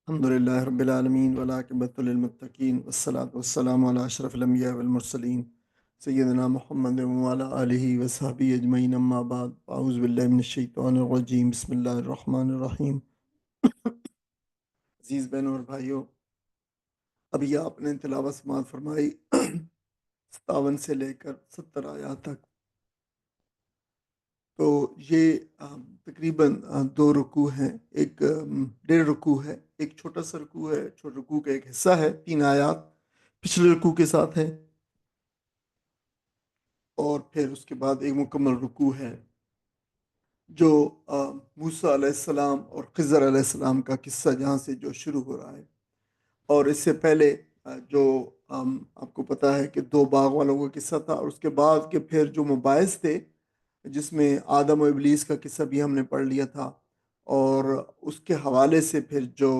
الحمدللہ رب العالمین والعاقبۃ للمتقین والصلاۃ والسلام علی اشرف الانبیاء والمرسلین سیدنا محمد وعلی آلہ وصحبہ اجمعین اما بعد اعوذ باللہ من الشیطان الرجیم بسم اللہ الرحمن الرحیم۔ عزیز بہنوں اور بھائیوں، ابھی آپ نے تلاوت سماعت فرمائی 57 سے لے کر 70 آیات تک، تو یہ تقریباً 2 رکوع ہیں، ایک 1.5 رکوع ہے، ایک چھوٹا سا رکوع ہے، چھوٹے رکوع کا ایک حصہ ہے، 3 آیات پچھلے رکوع کے ساتھ ہیں، اور پھر اس کے بعد ایک مکمل رکوع ہے جو موسیٰ علیہ السلام اور خضر علیہ السلام کا قصہ جہاں سے جو شروع ہو رہا ہے۔ اور اس سے پہلے جو آپ کو پتہ ہے کہ 2 باغ والوں کا قصہ تھا، اور اس کے بعد کے پھر جو مباحث تھے جس میں آدم و ابلیس کا قصہ بھی ہم نے پڑھ لیا تھا، اور اس کے حوالے سے پھر جو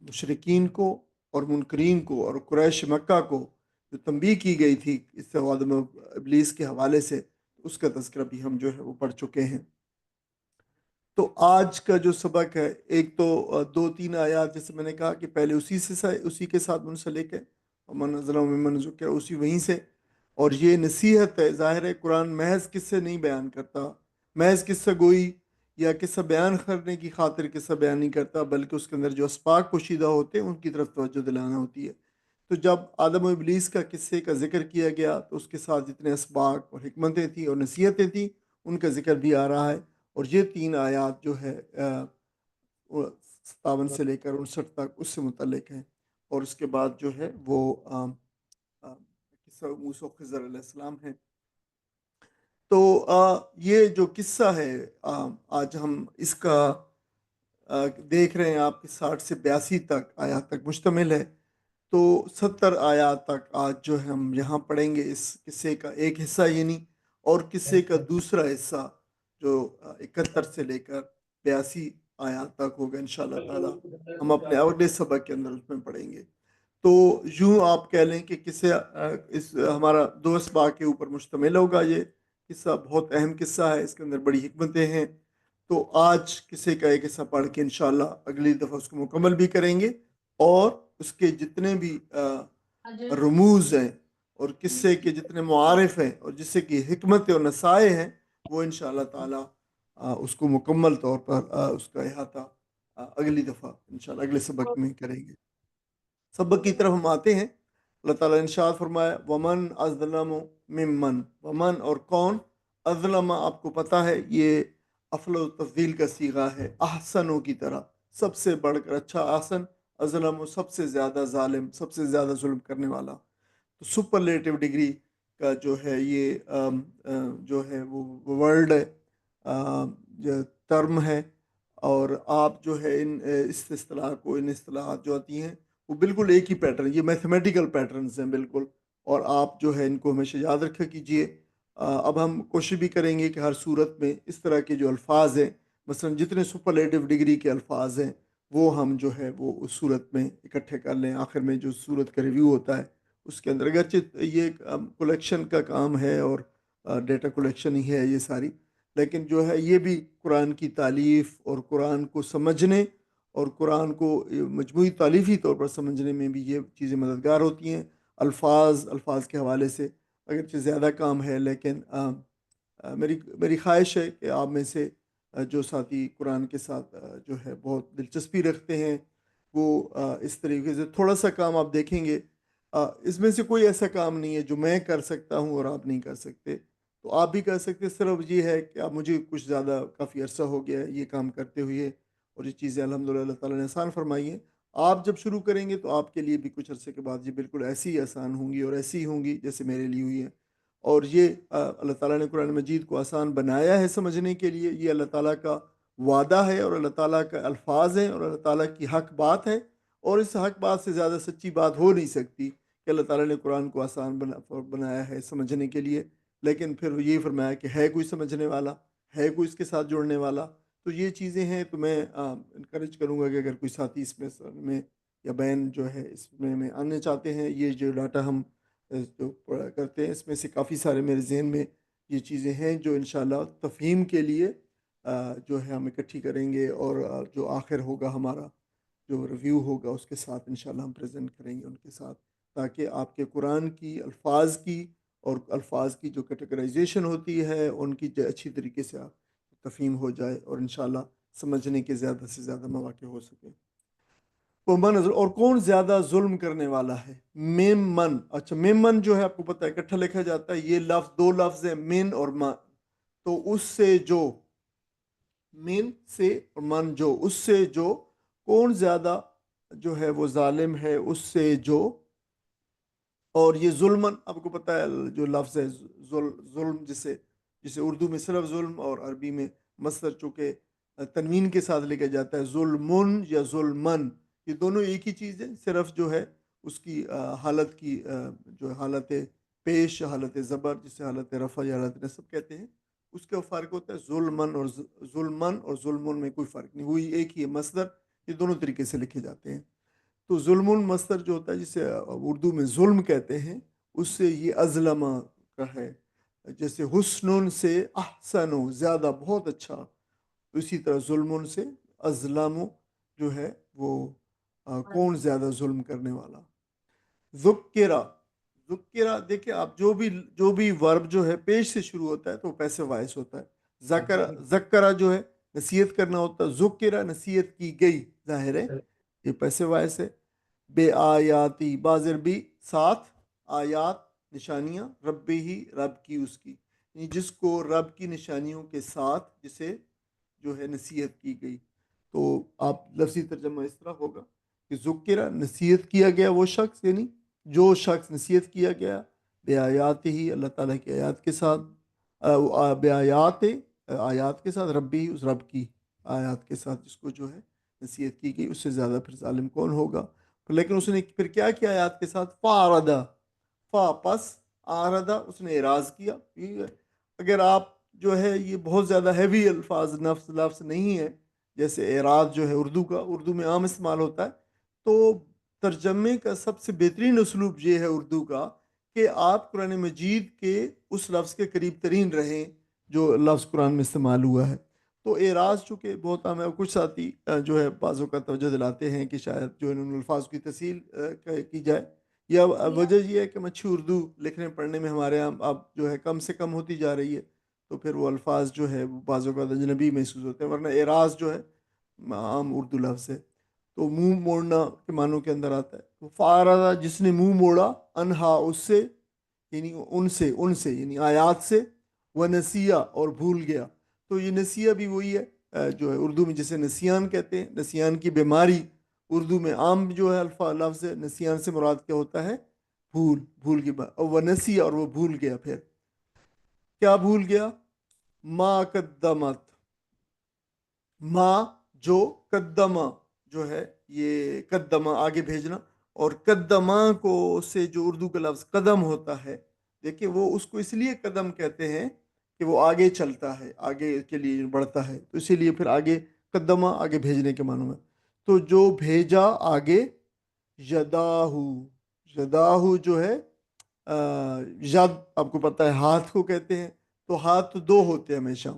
مشرکین کو اور منکرین کو اور قریش مکہ کو جو تنبیہ کی گئی تھی اس سے آدم و ابلیس کے حوالے سے، اس کا تذکرہ بھی ہم جو ہے وہ پڑھ چکے ہیں۔ تو آج کا جو سبق ہے، ایک تو 2-3 آیات جیسے میں نے کہا کہ پہلے اسی کے ساتھ منسلک ہے، ومن اظلم ممن ذکر، اسی وہیں سے، اور یہ نصیحت ہے۔ ظاہر ہے قرآن محض قصے نہیں بیان کرتا، محض قصہ گوئی یا قصہ بیان کرنے کی خاطر قصہ بیان نہیں کرتا، بلکہ اس کے اندر جو اسباق پوشیدہ ہوتے ہیں ان کی طرف توجہ دلانا ہوتی ہے۔ تو جب آدم و ابلیس کا قصے کا ذکر کیا گیا تو اس کے ساتھ جتنے اسباق اور حکمتیں تھیں اور نصیحتیں تھیں ان کا ذکر بھی آ رہا ہے، اور یہ 3 آیات جو ہے 57 سے لے کر 59 تک اس سے متعلق ہیں، اور اس کے بعد جو ہے وہ قصہ موسیٰ و خضر علیہ السلام ہے۔ تو یہ جو قصہ ہے آج ہم اس کا دیکھ رہے ہیں آپ کہ 60 سے 82 تک آیات تک مشتمل ہے، تو 70 آیات تک آج جو ہے ہم یہاں پڑھیں گے اس قصے کا ایک حصہ، یعنی اور قصے کا دوسرا حصہ جو 71 سے لے کر 82 آیات تک ہوگا انشاءاللہ تعالی، ہم اپنے اگلے سبق کے اندر اس میں پڑھیں گے۔ تو یوں آپ کہہ لیں کہ قصے ہمارا 2 اسباق کے اوپر مشتمل ہوگا۔ یہ قصہ بہت اہم قصہ ہے، اس کے اندر بڑی حکمتیں ہیں، تو آج قصے کا ایک حصہ پڑھ کے انشاءاللہ اگلی دفعہ اس کو مکمل بھی کریں گے، اور اس کے جتنے بھی رموز ہیں اور قصے کے جتنے معارف ہیں اور جس سے کہ حکمت اور نصائح ہیں وہ انشاءاللہ تعالی اس کو مکمل طور پر اس کا احاطہ اگلی دفعہ انشاءاللہ اگلے سبق میں کریں گے۔ سبق کی طرف ہم آتے ہیں۔ اللہ تعالیٰ نے ارشاد فرمایا ومن اظلم ممن، ومن اور کون، اظلم آپ کو پتہ ہے یہ افل و تفضیل کا صیغہ ہے، احسنوں کی طرح، سب سے بڑھ کر اچھا، احسن، اظلم سب سے زیادہ ظالم، سب سے زیادہ ظلم کرنے والا۔ تو سپرلیٹو ڈگری کا جو ہے یہ جو ہے وہ ورڈ ہے، جو ٹرم ہے، اور آپ جو ہے اس اصطلاح کو، ان اصطلاحات جو آتی ہیں وہ بالکل ایک ہی پیٹرن، یہ میتھمیٹیکل پیٹرنز ہیں بالکل، اور آپ جو ہے ان کو ہمیشہ یاد رکھا کیجئے۔ اب ہم کوشش بھی کریں گے کہ ہر صورت میں اس طرح کے جو الفاظ ہیں، مثلا جتنے سپرلیٹو ڈگری کے الفاظ ہیں وہ ہم جو ہے وہ اس صورت میں اکٹھے کر لیں، آخر میں جو صورت کا ریویو ہوتا ہے اس کے اندر، اگرچہ یہ کلیکشن کا کام ہے اور ڈیٹا کلیکشن ہی ہے یہ ساری، لیکن جو ہے یہ بھی قرآن کی تالیف اور قرآن کو سمجھنے اور قرآن کو مجموعی تالیفی طور پر سمجھنے میں بھی یہ چیزیں مددگار ہوتی ہیں۔ الفاظ کے حوالے سے اگرچہ زیادہ کام ہے، لیکن میری خواہش ہے کہ آپ میں سے جو ساتھی قرآن کے ساتھ جو ہے بہت دلچسپی رکھتے ہیں وہ اس طریقے سے تھوڑا سا کام آپ دیکھیں گے۔ اس میں سے کوئی ایسا کام نہیں ہے جو میں کر سکتا ہوں اور آپ نہیں کر سکتے، تو آپ بھی کر سکتے، صرف یہ ہے کہ آپ مجھے کچھ زیادہ کافی عرصہ ہو گیا ہے یہ کام کرتے ہوئے، اور یہ چیزیں الحمدللہ اللہ تعالیٰ نے آسان فرمائی ہیں۔ آپ جب شروع کریں گے تو آپ کے لیے بھی کچھ عرصے کے بعد یہ بالکل ایسی ہی آسان ہوں گی اور ایسی ہی ہوں گی جیسے میرے لیے ہوئی ہے، اور یہ اللہ تعالیٰ نے قرآن مجید کو آسان بنایا ہے سمجھنے کے لیے، یہ اللہ تعالیٰ کا وعدہ ہے اور اللہ تعالیٰ کا الفاظ ہیں اور اللہ تعالیٰ کی حق بات ہے، اور اس حق بات سے زیادہ سچی بات ہو نہیں سکتی کہ اللہ تعالیٰ نے قرآن کو آسان بنایا ہے سمجھنے کے لیے، لیکن پھر یہ فرمایا کہ ہے کوئی سمجھنے والا، ہے کوئی اس کے ساتھ جوڑنے والا۔ تو یہ چیزیں ہیں، تو میں انکریج کروں گا کہ اگر کوئی ساتھی اس میں یا بہن جو ہے اس میں آنے چاہتے ہیں، یہ جو ڈاٹا ہم جو کرتے ہیں اس میں سے کافی سارے میرے ذہن میں یہ چیزیں ہیں جو انشاءاللہ تفہیم کے لیے جو ہے ہم اکٹھی کریں گے، اور جو آخر ہوگا ہمارا جو ریویو ہوگا اس کے ساتھ انشاءاللہ ہم پریزنٹ کریں گے ان کے ساتھ، تاکہ آپ کے قرآن کی الفاظ کی اور الفاظ کی جو کیٹیگرائزیشن ہوتی ہے ان کی اچھی طریقے سے آپ تفہیم ہو جائے اور انشاءاللہ سمجھنے کے زیادہ سے زیادہ مواقع ہو سکے۔ اور کون زیادہ ظلم کرنے والا ہے؟ میم من، اچھا میم من جو ہے آپ کو پتہ ہے اکٹھا لکھا جاتا ہے، یہ لفظ دو لفظ ہیں من اور من، تو اس سے جو من سے اور من جو اس سے جو کون زیادہ جو ہے وہ ظالم ہے اس سے جو، اور یہ ظلمن آپ کو پتہ ہے جو لفظ ہے ظلم جسے اردو میں صرف ظلم اور عربی میں مصدر چونکہ تنوین کے ساتھ لکھا جاتا ہے ظلمن یا ظلمن، یہ دونوں ایک ہی چیز ہے، صرف جو ہے اس کی حالت کی جو حالت پیش، حالت زبر جسے حالت رفع یا حالت نصب کہتے ہیں، اس کا فرق ہوتا ہے۔ ظلمن اور ظلمن میں کوئی فرق نہیں، وہی ایک ہی ہے مصدر، یہ دونوں طریقے سے لکھے جاتے ہیں۔ تو ظلم المصدر جو ہوتا ہے جسے اردو میں ظلم کہتے ہیں، اس سے یہ ازلم کا ہے، جیسے حسن سے احسن زیادہ بہت اچھا، اسی طرح ظلم سے ازلم جو ہے وہ کون زیادہ ظلم کرنے والا۔ ذکرہ، ذکرہ دیکھیں آپ جو بھی ورب جو ہے پیش سے شروع ہوتا ہے تو پیسے وائس ہوتا ہے۔ ذکرہ جو ہے نصیحت کرنا ہوتا ہے، ذکرہ نصیحت کی گئی، ظاہر ہے یہ پیسے وائس ہے۔ بے آیاتی بازر بھی ساتھ، آیات نشانیاں، ربی ہی رب کی اس کی، یعنی جس کو رب کی نشانیوں کے ساتھ جسے جو ہے نصیحت کی گئی، تو آپ لفظی ترجمہ اس طرح ہوگا کہ ذکرہ نصیحت کیا گیا وہ شخص، یعنی جو شخص نصیحت کیا گیا بے آیات ہی اللہ تعالیٰ کی آیات کے ساتھ، بے آیات آیات کے ساتھ، ربی اس رب کی آیات کے ساتھ جس کو جو ہے نصیحت کی گئی، اس سے زیادہ پھر ظالم کون ہوگا؟ لیکن اس نے پھر کیا کیا آیات کے ساتھ؟ فَعَرَضَ، پس آردا اس نے اعراض کیا۔ اگر آپ جو ہے یہ بہت زیادہ ہیوی الفاظ لفظ نہیں ہے، جیسے اعراض جو ہے اردو میں عام استعمال ہوتا ہے، تو ترجمے کا سب سے بہترین اسلوب یہ ہے اردو کا کہ آپ قرآن مجید کے اس لفظ کے قریب ترین رہیں جو لفظ قرآن میں استعمال ہوا ہے۔ تو اعراض چونکہ بہت عام ہے، کچھ ساتھی جو ہے بعضوں کا توجہ دلاتے ہیں کہ شاید جو ان الفاظ کی تفصیل کی جائے، یا وجہ یہ ہے کہ اچھی اردو لکھنے پڑھنے میں ہمارے یہاں اب جو ہے کم سے کم ہوتی جا رہی ہے، تو پھر وہ الفاظ جو ہے بعضوں کا اجنبی محسوس ہوتے ہیں، ورنہ اعراض جو ہے عام اردو لفظ ہے، تو منہ موڑنا کے معنوں کے اندر آتا ہے۔ تو فارض جس نے منہ موڑا، انہا اس سے، یعنی ان سے یعنی آیات سے، وہ نسیہ اور بھول گیا۔ تو یہ نسیہ بھی وہی ہے جو ہے اردو میں جسے نسیان کہتے ہیں، نسیان کی بیماری اردو میں عام جو ہے لفظ ہے، نسیان سے مراد کیا ہوتا ہے؟ بھول کی بات، اور وہ نسیہ اور وہ بھول گیا، پھر کیا بھول گیا؟ ما قدمت، ما جو، قدمہ جو ہے یہ قدمہ آگے بھیجنا، اور قدمہ کو سے جو اردو کا لفظ قدم ہوتا ہے، دیکھیں وہ اس کو اس لیے قدم کہتے ہیں کہ وہ آگے چلتا ہے، آگے کے لیے بڑھتا ہے، تو اسی لیے پھر آگے قدمہ آگے بھیجنے کے معنوں میں۔ تو جو بھیجا آگے، یداہو، یداہو جو ہے ید آپ کو پتہ ہے ہاتھ کو کہتے ہیں، تو ہاتھ تو دو ہوتے ہیں ہمیشہ،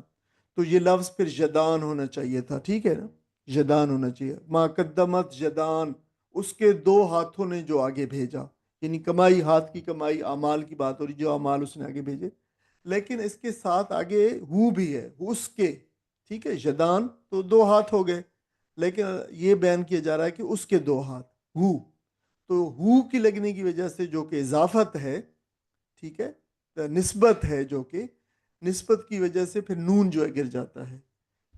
تو یہ لفظ پھر یدان ہونا چاہیے تھا، ٹھیک ہے نا، یدان ہونا چاہیے۔ ما قدمت یدان، اس کے دو ہاتھوں نے جو آگے بھیجا، یعنی کمائی، ہاتھ کی کمائی، اعمال کی بات ہو رہی، جو اعمال اس نے آگے بھیجے، لیکن اس کے ساتھ آگے ہو بھی ہے، اس کے، ٹھیک ہے، یدان تو دو ہاتھ ہو گئے، لیکن یہ بیان کیا جا رہا ہے کہ اس کے دو ہاتھ، ہو، تو ہو کی لگنے کی وجہ سے جو کہ اضافت ہے، ٹھیک ہے، نسبت ہے، جو کہ نسبت کی وجہ سے پھر نون جو ہے گر جاتا ہے،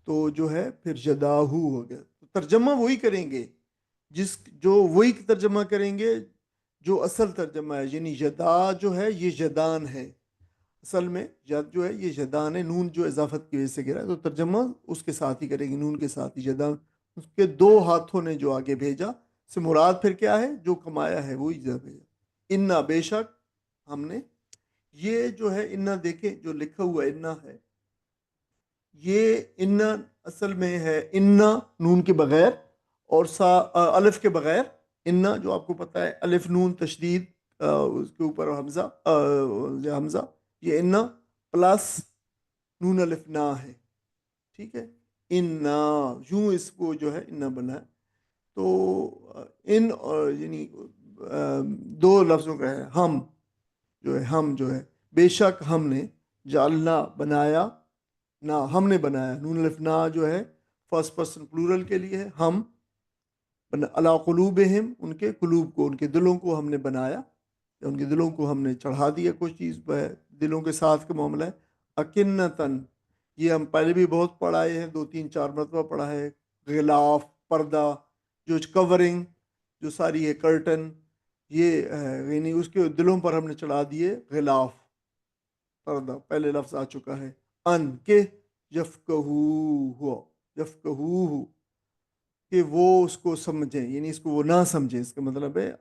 تو جو ہے پھر یداہو ہو گیا۔ تو ترجمہ وہی کریں گے وہی ترجمہ کریں گے جو اصل ترجمہ ہے، یعنی یدا جو ہے یہ یدان ہے، اصل میں ید جو ہے یہ یدان ہے، نون جو اضافت کی وجہ سے گرا ہے، تو ترجمہ اس کے ساتھ ہی کریں گے، نون کے ساتھ ہی، یدان اس کے دو ہاتھوں نے جو آگے بھیجا سے مراد پھر کیا ہے؟ جو کمایا ہے وہی بھیجا۔ انا بے شک ہم نے، یہ جو ہے انا دیکھیں جو لکھا ہوا انا ہے، یہ انا اصل میں ہے انا نون کے بغیر اور الف کے بغیر، انا جو آپ کو پتہ ہے الف نون تشدید اس کے اوپر حمزہ، یہ انا پلس نون الف نا ہے، ٹھیک ہے، انا یوں اس کو جو ہے انا بنا ہے، تو ان اور یعنی دو لفظوں کا ہے، ہم جو ہے، ہم جو ہے، بے شک ہم نے، جعلنا بنایا، نہ ہم نے بنایا، نون الف نا جو ہے فرسٹ پرسن پلورل کے لیے ہے، ہم علی قلوبہم، ان کے قلوب کو، ان کے دلوں کو ہم نے بنایا، یا ان کے دلوں کو ہم نے چڑھا دیا کوئی چیز، دلوں کے ساتھ کا معاملہ ہے۔ اکنتن، یہ ہم پہلے بھی بہت پڑھائے ہیں، 2 3 4 مرتبہ پڑھا ہے، غلاف، پردہ، جو کورنگ، جو ساری ہے کرٹن، یہ یعنی اس کے دلوں پر ہم نے چڑھا دیے غلاف، پردہ، پہلے لفظ آ چکا ہے، ان کے یفقہوہ، کہ وہ اس کو سمجھیں، یعنی اس کو وہ نہ سمجھیں، اس کا مطلب ہے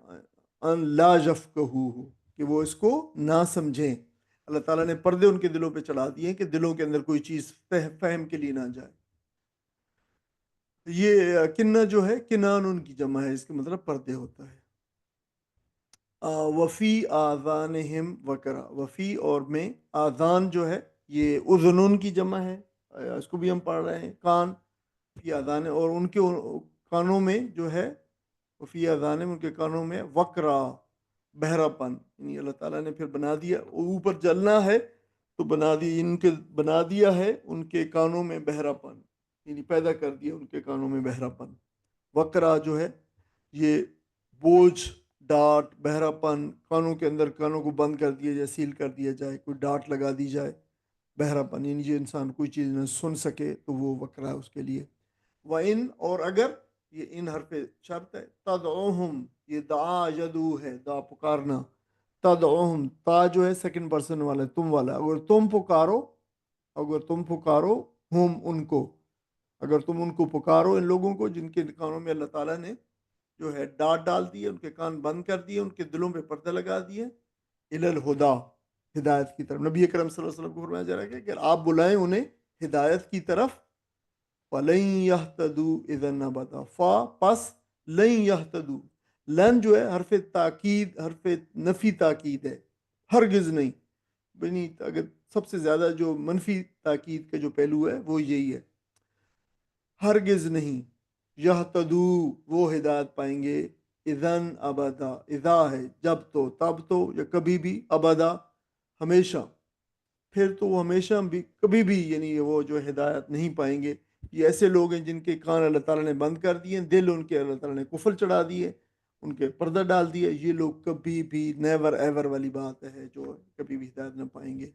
ان لا یفقہوہ، کہ وہ اس کو نہ سمجھیں۔ اللہ تعالیٰ نے پردے ان کے دلوں پہ چڑھا دیے کہ دلوں کے اندر کوئی چیز فہم کے لیے نہ جائے۔ یہ کنہ جو ہے، کنان ان کی جمع ہے، اس کا مطلب پردے ہوتا ہے۔ وفی آذانہم وقرا، وفی اور میں، آذان جو ہے یہ اذنون کی جمع ہے، اس کو بھی ہم پڑھ رہے ہیں، کان، فی آذان، اور ان کے کانوں میں جو ہے، وفی آذان، ان کے کانوں میں وقرا، بہرا پن، یعنی اللہ تعالیٰ نے پھر بنا دیا، اوپر جلنا ہے تو بنا دیا ہے ان کے کانوں میں بہرا پن، یعنی پیدا کر دیا ان کے کانوں میں بہرا پن۔ وقرا جو ہے یہ بوجھ، ڈانٹ، بہرا پن، کانوں کے اندر، کانوں کو بند کر دیا جائے، سیل کر دیا جائے، کوئی ڈانٹ لگا دی جائے، بہرا پن، یعنی جو انسان کوئی چیز نہ سن سکے تو وہ وقرا ہے اس کے لیے۔ وَإِن، اور اگر، یہ ان حرف شرط ہے، تدعوہم، یہ دعا یدعو ہے، دعا پکارنا، تدعوہم، تا جو ہے سیکنڈ پرسن والا ہے، تم والا، اگر تم پکارو ہم ان کو، اگر تم ان کو پکارو، ان لوگوں کو جن کے کانوں میں اللہ تعالیٰ نے جو ہے ڈانٹ ڈال دی ہے، ان کے کان بند کر دیے، ان کے دلوں پہ پردے لگا دیے، الی الہدا، ہدایت کی طرف، نبی اکرم صلی اللہ علیہ وسلم کو فرمایا جا رہا ہے کہ اگر آپ بلائیں انہیں ہدایت کی طرف، فَلَن يَهْتَدُوا إِذًا أَبَدًا، پس لن يَهْتَدُوا، لن جو ہے حرف تاکید، حرف نفی تاکید ہے، ہرگز نہیں، یعنی اگر سب سے زیادہ جو منفی تاکید کا جو پہلو ہے وہ یہی ہے، ہرگز نہیں، یہتدو، وہ ہدایت پائیں گے، اذن ابدا، اذا ہے جب تو، تب تو، یا کبھی بھی، ابدا ہمیشہ، پھر تو وہ ہمیشہ بھی، کبھی بھی، یعنی وہ جو ہدایت نہیں پائیں گے۔ یہ ایسے لوگ ہیں جن کے کان اللہ تعالیٰ نے بند کر دیے، دل ان کے اللہ تعالیٰ نے کفر چڑھا دیے، ان کے پردہ ڈال دیا، یہ لوگ کبھی بھی، نیور ایور والی بات ہے، جو کبھی بھی ہدایت نہ پائیں گے۔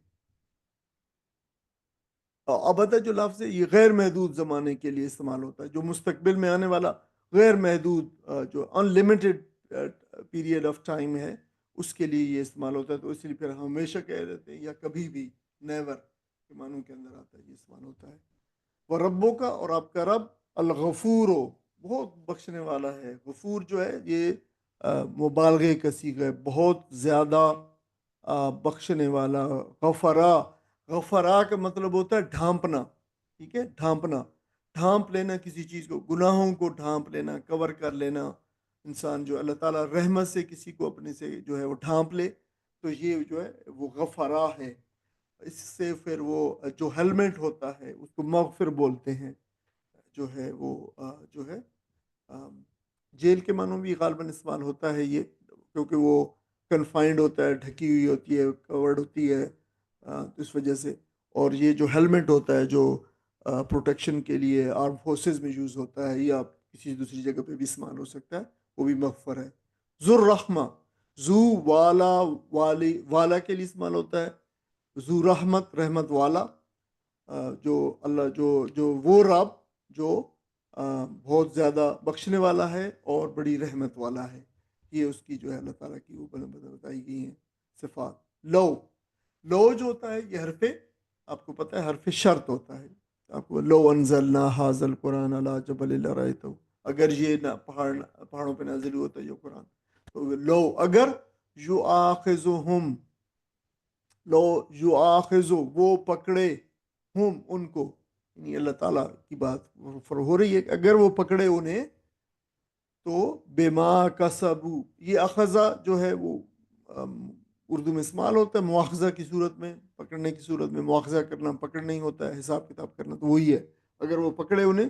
ابدا جو لفظ ہے یہ غیر محدود زمانے کے لیے استعمال ہوتا ہے، جو مستقبل میں آنے والا غیر محدود جو ان لمیٹڈ پیریڈ آف ٹائم ہے، اس کے لیے یہ استعمال ہوتا ہے، تو اس لیے پھر ہمیشہ کہہ دیتے ہیں، یا کبھی بھی، نیور کے معنوں کے اندر آتا ہے، یہ استعمال ہوتا ہے۔ وہ ربوں کا، اور آپ کا رب، الغفور، بہت بخشنے والا ہے، غفور جو ہے یہ مبالغے کا صیغہ ہے، بہت زیادہ بخشنے والا، غفرا، غفرا کا مطلب ہوتا ہے ڈھانپنا، ٹھیک ہے، ڈھانپنا، ڈھانپ لینا کسی چیز کو، گناہوں کو ڈھانپ لینا، کور کر لینا، انسان جو اللہ تعالیٰ رحمت سے کسی کو اپنے سے جو ہے وہ ڈھانپ لے، تو یہ جو ہے وہ غفرا ہے۔ اس سے پھر وہ جو ہیلمٹ ہوتا ہے اس کو مغفر بولتے ہیں، جو ہے وہ جو ہے جیل کے معنوں بھی غالباً استعمال ہوتا ہے یہ، کیونکہ وہ کنفائنڈ ہوتا ہے، ڈھکی ہوئی ہوتی ہے، کورڈ ہوتی ہے، تو اس وجہ سے۔ اور یہ جو ہیلمٹ ہوتا ہے جو پروٹیکشن کے لیے آرم فورسز میں یوز ہوتا ہے، یا کسی دوسری جگہ پہ بھی استعمال ہو سکتا ہے، وہ بھی مغفر ہے۔ ذو الرحمہ، ذو، والا، والی، والا کے لیے استعمال ہوتا ہے، ذو رحمت، رحمت والا، جو اللہ، جو وہ رب جو بہت زیادہ بخشنے والا ہے اور بڑی رحمت والا ہے، یہ اس کی جو ہے اللہ تعالیٰ کی وہ بتائی گئی ہیں صفات۔ لو، لو جو ہوتا ہے یہ حرف، آپ کو پتہ ہے حرف شرط ہوتا ہے، آپ کو لو انزلنا ھذا القرآن علی جبل لرأیتہ، اگر یہ نہ پہاڑوں پہ نازل ہوتا ہے یہ قرآن، تو لو، اگر، یؤاخذہم، لو یؤاخذ، وہ پکڑے، ہم ان کو، یعنی اللہ تعالیٰ کی بات ہو رہی ہے کہ اگر وہ پکڑے انہیں، تو بما کسبو، یہ اخذہ جو ہے وہ اردو میں استعمال ہوتا ہے مواخذہ کی صورت میں، پکڑنے کی صورت میں، مواخذہ کرنا پکڑنا ہی ہوتا ہے، حساب کتاب کرنا تو وہی ہے، اگر وہ پکڑے انہیں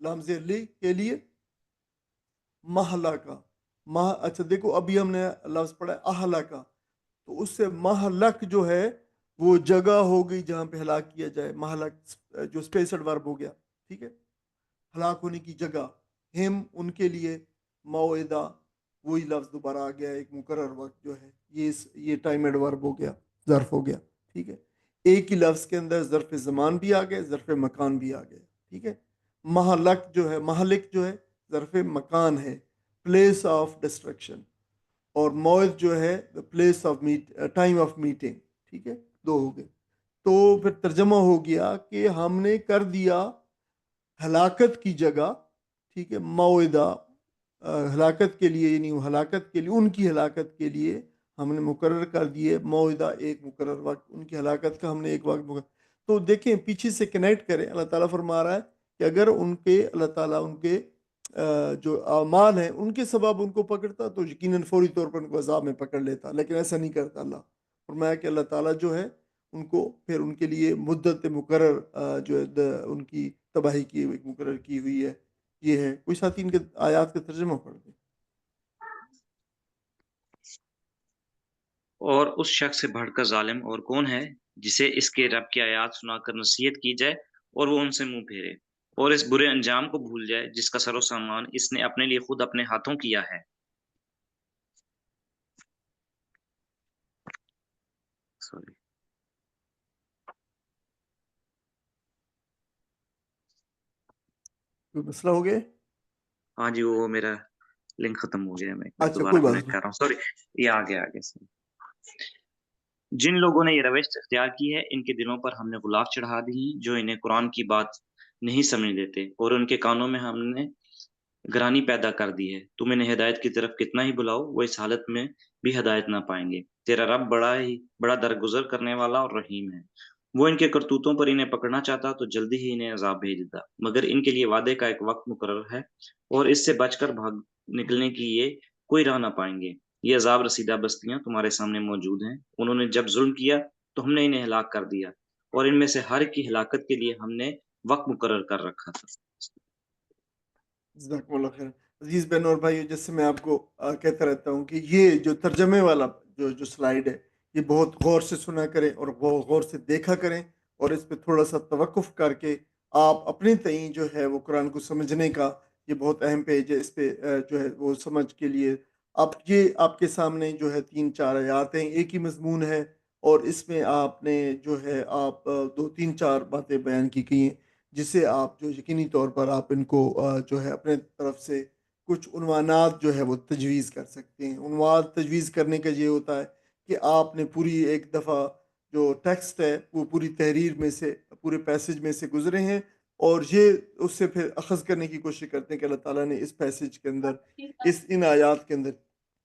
لام زیر لی کے لیے محلہ کا اچھا دیکھو ابھی ہم نے لفظ پڑھا ہے اہلا کا، تو اس سے مہلک جو ہے وہ جگہ ہو گئی جہاں پہ ہلاک کیا جائے، مہلک جو اسپیسڈ ورب ہو گیا، ٹھیک ہے، ہلاک ہونے کی جگہ، ہم ان کے لیے، موعدہ وہی لفظ دوبارہ آ گیا، ایک مقرر وقت جو ہے، یہ ٹائم ایڈ ورب ہو گیا، ظرف ہو گیا، ٹھیک ہے، ایک ہی لفظ کے اندر ظرف زمان بھی آ گئے، ظرف مکان بھی آ گیا، ٹھیک ہے، مہلک جو ہے، مہلک جو ہے ظرف مکان ہے، پلیس آف ڈسٹرکشن، اور موعد جو ہے place of time of meeting, ٹھیک ہے، دو ہو گئے، تو پھر ترجمہ ہو گیا کہ ہم نے کر دیا ہلاکت کی جگہ، ٹھیک ہے، موعدہ، ہلاکت کے لیے، یعنی ہلاکت کے لیے، ان کی ہلاکت کے لیے ہم نے مقرر کر دیے موعدہ، ایک مقرر وقت، ان کی ہلاکت کا ہم نے ایک وقت مقرر. تو دیکھیں پیچھے سے کنیکٹ کریں، اللہ تعالیٰ فرما رہا ہے کہ اگر ان کے اللہ تعالیٰ ان کے جو اعمال ہیں ان کے سبب ان کو پکڑتا تو یقیناً فوری طور پر ان کو عذاب میں پکڑ لیتا، لیکن ایسا نہیں کرتا اللہ. فرمایا کہ اللہ تعالیٰ جو ہے ان کو پھر ان کے لیے مدت مقرر جو ہے ان کی تباہی کی ایک مقرر کی ہوئی ہے. یہ ہے، کوئی ساتھی ان کے آیات کا ترجمہ پڑھ دیں. اور اس شخص سے بڑھ کر ظالم اور کون ہے جسے اس کے رب کی آیات سنا کر نصیحت کی جائے اور وہ ان سے منہ پھیرے اور اس برے انجام کو بھول جائے جس کا سر و سامان اس نے اپنے لیے خود اپنے ہاتھوں کیا ہے. سوری. کوئی مسئلہ ہو گیا؟ ہاں جی، وہ میرا لنک ختم ہو گیا، میں اچھا دوبارہ کوئی بات کنیکٹ کر رہا ہوں، سوری. یہ آگے جن لوگوں نے یہ روش اختیار کی ہے ان کے دلوں پر ہم نے غلاف چڑھا دی ہیں جو انہیں قرآن کی بات نہیں سمجھ دیتے، اور ان کے کانوں میں ہم نے گرانی پیدا کر دی ہے. تم انہیں ہدایت کی طرف کتنا ہی بلاؤ وہ اس حالت میں بھی ہدایت نہ پائیں گے. تیرا رب بڑا درگزر کرنے والا اور رحیم ہے. وہ ان کے کرتوتوں پر انہیں پکڑنا چاہتا تو جلدی ہی انہیں عذاب بھیج دیتا، مگر ان کے لیے وعدے کا ایک وقت مقرر ہے اور اس سے بچ کر بھاگ نکلنے کی یہ کوئی راہ نہ پائیں گے. یہ عذاب رسیدہ بستیاں تمہارے سامنے موجود ہیں. انہوں نے جب ظلم کیا تو ہم نے انہیں ہلاک کر دیا، اور ان میں سے ہر کی ہلاکت کے لیے ہم نے وقت مقرر کر رکھا تھا. جزاکم اللہ خیر. عزیز بہن اور بھائیو، جیسے میں آپ کو کہتا رہتا ہوں کہ یہ جو ترجمے والا جو سلائیڈ ہے یہ بہت غور سے سنا کریں اور غور سے دیکھا کریں، اور اس پہ تھوڑا سا توقف کر کے آپ اپنے تئیں جو ہے وہ قرآن کو سمجھنے کا، یہ بہت اہم پیج ہے. اس پہ جو ہے وہ سمجھ کے لیے اب یہ آپ کے سامنے جو ہے 3-4 آیات ہیں، ایک ہی مضمون ہے، اور اس میں آپ نے جو ہے آپ 2-3-4 باتیں بیان کی گئی ہیں جسے آپ جو یقینی طور پر آپ ان کو جو ہے اپنے طرف سے کچھ عنوانات جو ہے وہ تجویز کر سکتے ہیں. عنوان تجویز کرنے کا یہ ہوتا ہے کہ آپ نے پوری ایک دفعہ جو ٹیکسٹ ہے وہ پوری تحریر میں سے، پورے پیسج میں سے گزرے ہیں، اور یہ اس سے پھر اخذ کرنے کی کوشش کرتے ہیں کہ اللہ تعالیٰ نے اس پیسج کے اندر، ان آیات کے اندر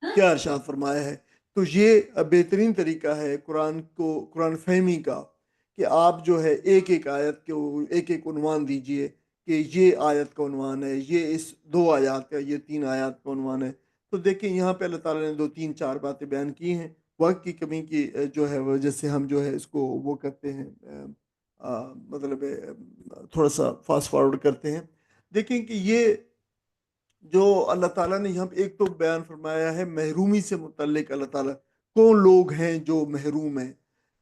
کیا ارشاد فرمایا ہے. تو یہ بہترین طریقہ ہے قرآن فہمی کا کہ آپ جو ہے ایک ایک آیت کو ایک ایک عنوان دیجئے کہ یہ آیت کا عنوان ہے، یہ اس 2 آیات کا، یہ 3 آیات کا عنوان ہے. تو دیکھیں یہاں پہ اللہ تعالیٰ نے 2-3-4 باتیں بیان کی ہیں. وقت کی کمی کی جو ہے وجہ سے ہم جو ہے اس کو وہ کرتے ہیں، مطلب تھوڑا سا فاسٹ فارورڈ کرتے ہیں. دیکھیں کہ یہ جو اللہ تعالیٰ نے یہاں پہ ایک تو بیان فرمایا ہے محرومی سے متعلق، اللہ تعالیٰ کون لوگ ہیں جو محروم ہیں.